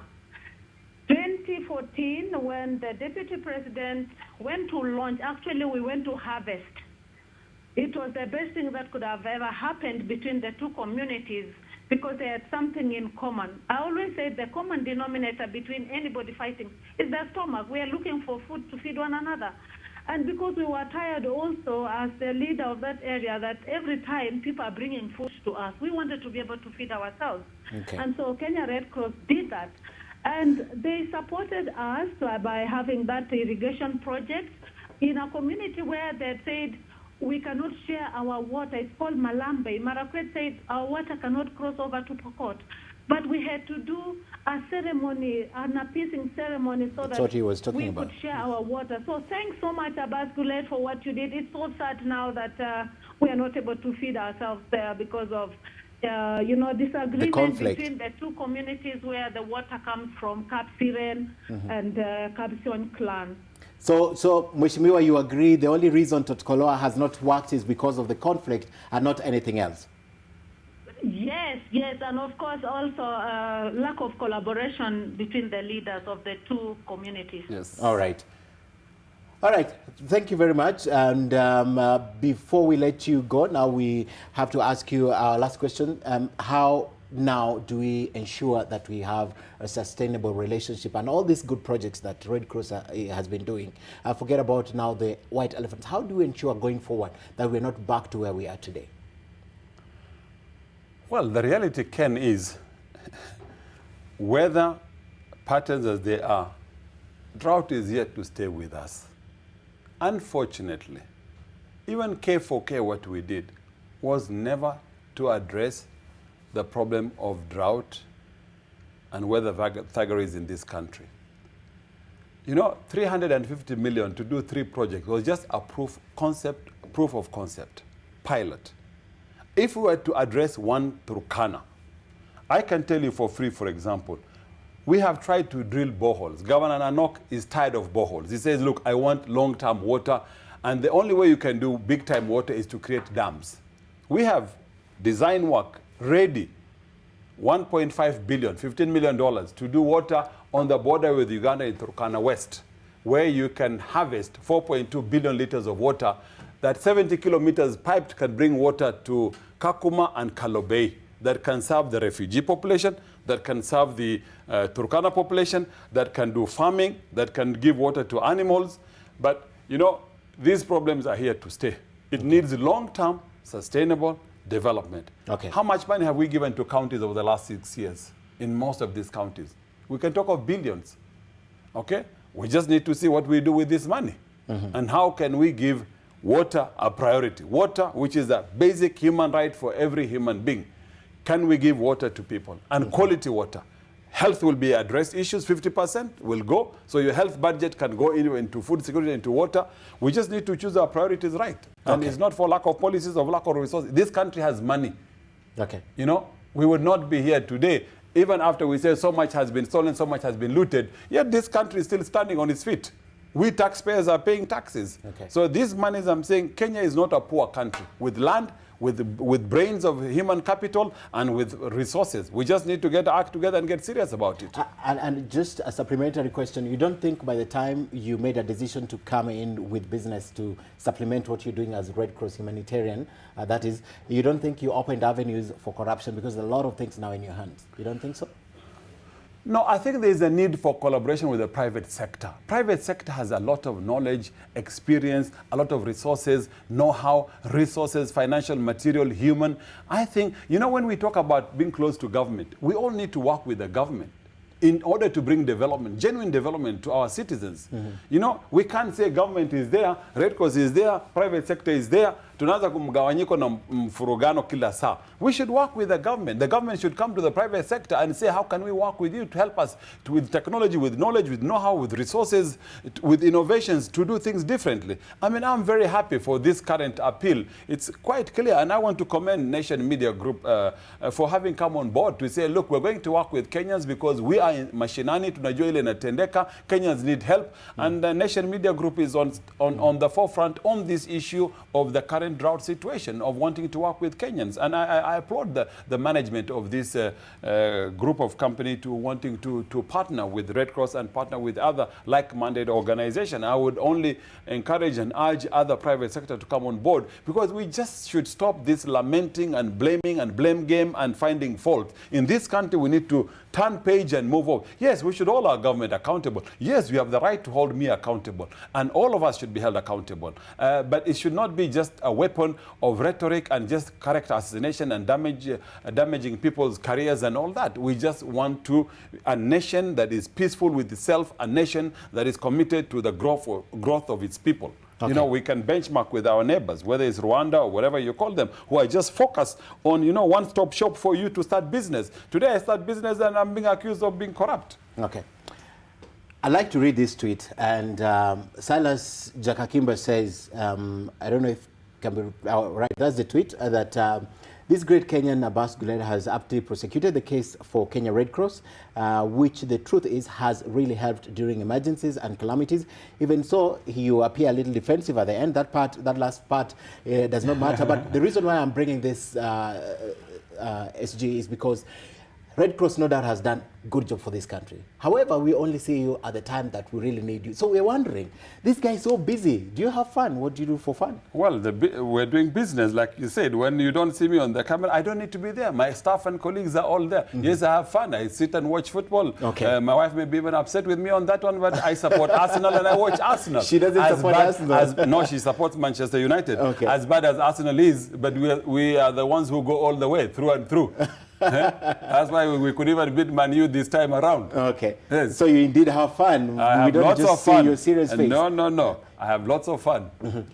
2014, when the Deputy President went to launch, actually we went to harvest. It was the best thing that could have ever happened between the two communities because they had something in common. I always say the common denominator between anybody fighting is their stomach. We are looking for food to feed one another. And because we were tired also as the leader of that area that every time people are bringing food to us, we wanted to be able to feed ourselves. Okay. And so Kenya Red Cross did that. And they supported us by having that irrigation project in a community where they said, we cannot share our water. It's called Malambe. Marakwet said our water cannot cross over to Pokot. But we had to do a ceremony, an appeasing ceremony, so that we could share our water. So thanks so much, Abbas Gullet, for what you did. It's so sad now that we are not able to feed ourselves there because of disagreement between the two communities where the water comes from, Kapsiren and Kapsion clan. So, Mheshimiwa, you agree the only reason Totkoloa has not worked is because of the conflict and not anything else? Yes, and of course also lack of collaboration between the leaders of the two communities. Yes. All right. Thank you very much. And before we let you go, now we have to ask you our last question. How now do we ensure that we have a sustainable relationship and all these good projects that Red Cross has been doing? Forget about now the white elephants. How do we ensure going forward that we're not back to where we are today? Well, the reality, Ken, is weather patterns as they are, drought is yet to stay with us. Unfortunately, even K4K, what we did was never to address the problem of drought and weather vagaries in this country. You know, 350 million to do 3 projects was just a proof of concept, pilot. If we were to address one Turkana, I can tell you for free, for example, we have tried to drill boreholes. Governor Nanok is tired of boreholes. He says, look, I want long-term water, and the only way you can do big-time water is to create dams. We have design work ready, $1.5 billion, $15 million to do water on the border with Uganda in Turkana West, where you can harvest 4.2 billion liters of water that 70 kilometers piped can bring water to Kakuma and Kalobey that can serve the refugee population, that can serve the Turkana population, that can do farming, that can give water to animals. But, you know, these problems are here to stay. It needs long-term, sustainable development. Okay. How much money have we given to counties over the last 6 years in most of these counties? We can talk of billions. Okay? We just need to see what we do with this money. And how can we give water a priority? Water, which is a basic human right for every human being. Can we give water to people? And quality water. Health will be addressed. Issues, 50% will go. So your health budget can go into food security, into water. We just need to choose our priorities right. And it's not for lack of policies or lack of resources. This country has money. Okay. You know, we would not be here today, even after we say so much has been stolen, so much has been looted, yet this country is still standing on its feet. We taxpayers are paying taxes. Okay. So these monies, I'm saying, Kenya is not a poor country with land, with brains of human capital, and with resources. We just need to get our act together and get serious about it. And just a supplementary question, you don't think by the time you made a decision to come in with business to supplement what you're doing as Red Cross humanitarian, that is, you don't think you opened avenues for corruption because a lot of things now in your hands? You don't think so? No, I think there is a need for collaboration with the private sector. Private sector has a lot of knowledge, experience, a lot of resources, know-how, resources, financial, material, human. I think, you know, when we talk about being close to government, we all need to work with the government. in order to bring development, genuine development to our citizens. You know, we can't say government is there, Red Cross is there, private sector is there, tunaanza kumgawanyiko na mfurugano kila saa. We should work with the government. The government should come to the private sector and say, how can we work with you to help us with technology, with knowledge, with know-how, with resources, with innovations to do things differently. I mean, I'm very happy for this current appeal. It's quite clear, and I want to commend Nation Media Group for having come on board to say, look, we're going to work with Kenyans because we are in mashinani, tunajua ile inatendeka, Kenyans need help, and the Nation Media Group is on the forefront on this issue of the current drought situation, of wanting to work with Kenyans. And I applaud the management of this group of company to wanting to partner with Red Cross and partner with other like-minded organizations. I would only encourage and urge other private sector to come on board, because we just should stop this lamenting and blaming and blame game and finding fault. In this country, we need to turn page and move on. Yes, we should hold our government accountable. Yes, we have the right to hold me accountable, and all of us should be held accountable. But it should not be just a weapon of rhetoric and just character assassination and damaging people's careers and all that. We just want a nation that is peaceful with itself, a nation that is committed to the growth of its people. Okay. You know, we can benchmark with our neighbors, whether it's Rwanda or whatever you call them, who are just focused on, you know, one-stop shop for you to start business. Today I start business and I'm being accused of being corrupt. Okay. I'd like to read this tweet, and Silas Jakakimba says, I don't know if it can be right, that's the tweet, that this great Kenyan, Abbas Gullet, has aptly prosecuted the case for Kenya Red Cross, which the truth is has really helped during emergencies and calamities. Even so, you appear a little defensive at the end. That last part does not matter. But the reason why I'm bringing this, SG, is because Red Cross no doubt has done a good job for this country. However, we only see you at the time that we really need you. So we're wondering, this guy is so busy. Do you have fun? What do you do for fun? Well, we're doing business, like you said. When you don't see me on the camera, I don't need to be there. My staff and colleagues are all there. Yes, I have fun. I sit and watch football. Okay. My wife may be even upset with me on that one, but I support Arsenal and I watch Arsenal. She doesn't support Arsenal. No, she supports Manchester United. Okay. As bad as Arsenal is, but we are the ones who go all the way, through and through. That's why we could even beat Man U this time around. Okay. Yes. So you indeed have fun. We don't just see your serious face. No. I have lots of fun.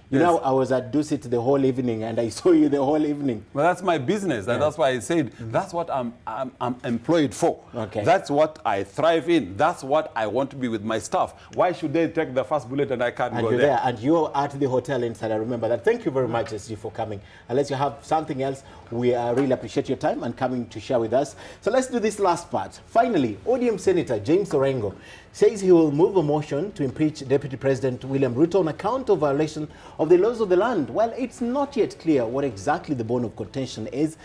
You know, I was at Dusit the whole evening, and I saw you the whole evening. Well, that's my business, and that's why I said that's what I'm employed for. Okay. That's what I thrive in. That's what I want to be with my staff. Why should they take the first bullet and I can't go you're there? And you're at the hotel inside. I remember that. Thank you very much, SG, for coming. Unless you have something else, we really appreciate your time and coming to share with us. So let's do this last part. Finally, ODM Senator James Orengo says he will move a motion to impeach Deputy President William Ruto on account of violation of the laws of the land. While it's not yet clear what exactly the bone of contention is,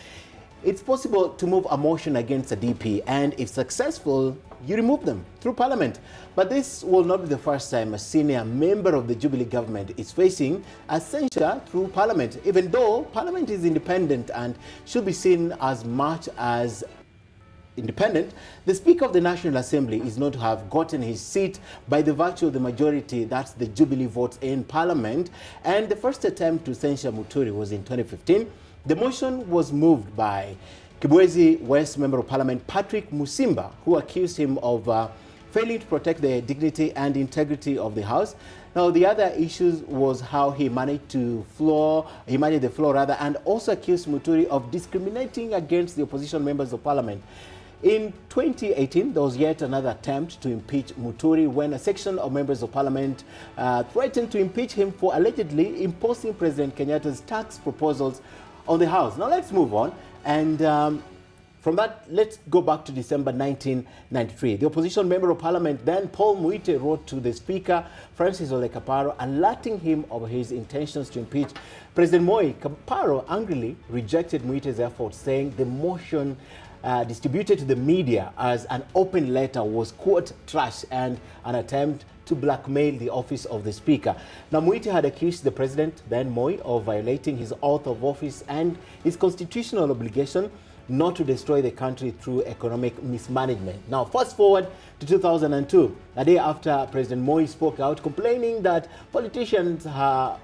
it's possible to move a motion against a DP, and if successful, you remove them through Parliament. But this will not be the first time a senior member of the Jubilee government is facing a censure through Parliament, even though Parliament is independent and should be seen as much as independent. The Speaker of the National Assembly is not to have gotten his seat by the virtue of the majority, that's the Jubilee votes in Parliament, and the first attempt to censure Muturi was in 2015. The motion was moved by Kibwezi West Member of Parliament Patrick Musimba, who accused him of failing to protect the dignity and integrity of the House. Now, the other issues was how he managed the floor rather, and also accused Muturi of discriminating against the opposition members of Parliament. In 2018, there was yet another attempt to impeach Muturi when a section of members of Parliament threatened to impeach him for allegedly imposing President Kenyatta's tax proposals on the House. Now let's move on, and from that, let's go back to December 1993. The opposition member of Parliament, then Paul Muite, wrote to the Speaker, Francis Ole Kaparo, alerting him of his intentions to impeach President Moi. Kaparo angrily rejected Muite's efforts, saying the motion distributed to the media as an open letter was, quote, trash and an attempt to blackmail the office of the Speaker. Now, Muite had accused the President, then Moi, of violating his oath of office and his constitutional obligation not to destroy the country through economic mismanagement. Now, fast forward to 2002, a day after President Moi spoke out, complaining that politicians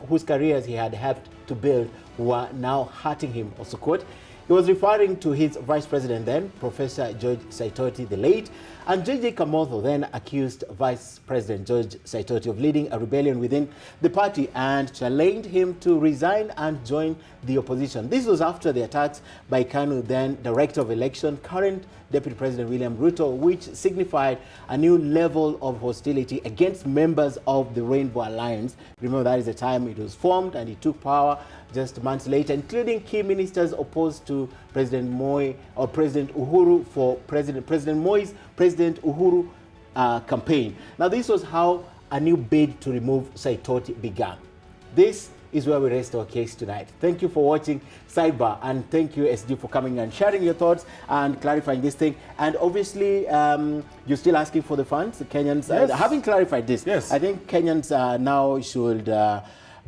whose careers he had helped to build were now hurting him, also quote. He was referring to his vice president then, Professor George Saitoti the late, and J.J. Kamotho then accused Vice President George Saitoti of leading a rebellion within the party and challenged him to resign and join the opposition. This was after the attacks by KANU then Director of Election, current Deputy President William Ruto, which signified a new level of hostility against members of the Rainbow Alliance. Remember, that is the time it was formed and it took power just months later, including key ministers opposed to President Moi or President Uhuru for President Moi's President Uhuru campaign. Now, this was how a new bid to remove Saitoti began. This is where we rest our case tonight. Thank you for watching Sidebar, and thank you, SG, for coming and sharing your thoughts and clarifying this thing. And obviously, you're still asking for the funds. The Kenyans, yes. Having clarified this, yes. I think Kenyans now should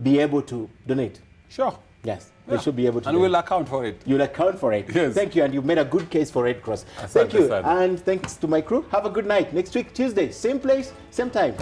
be able to donate. Sure. Yes, they should be able to. And we'll account for it. You'll account for it. Yes. Thank you, and you've made a good case for Red Cross. Thank you, asante. and thanks to my crew. Have a good night. Next week, Tuesday, same place, same time.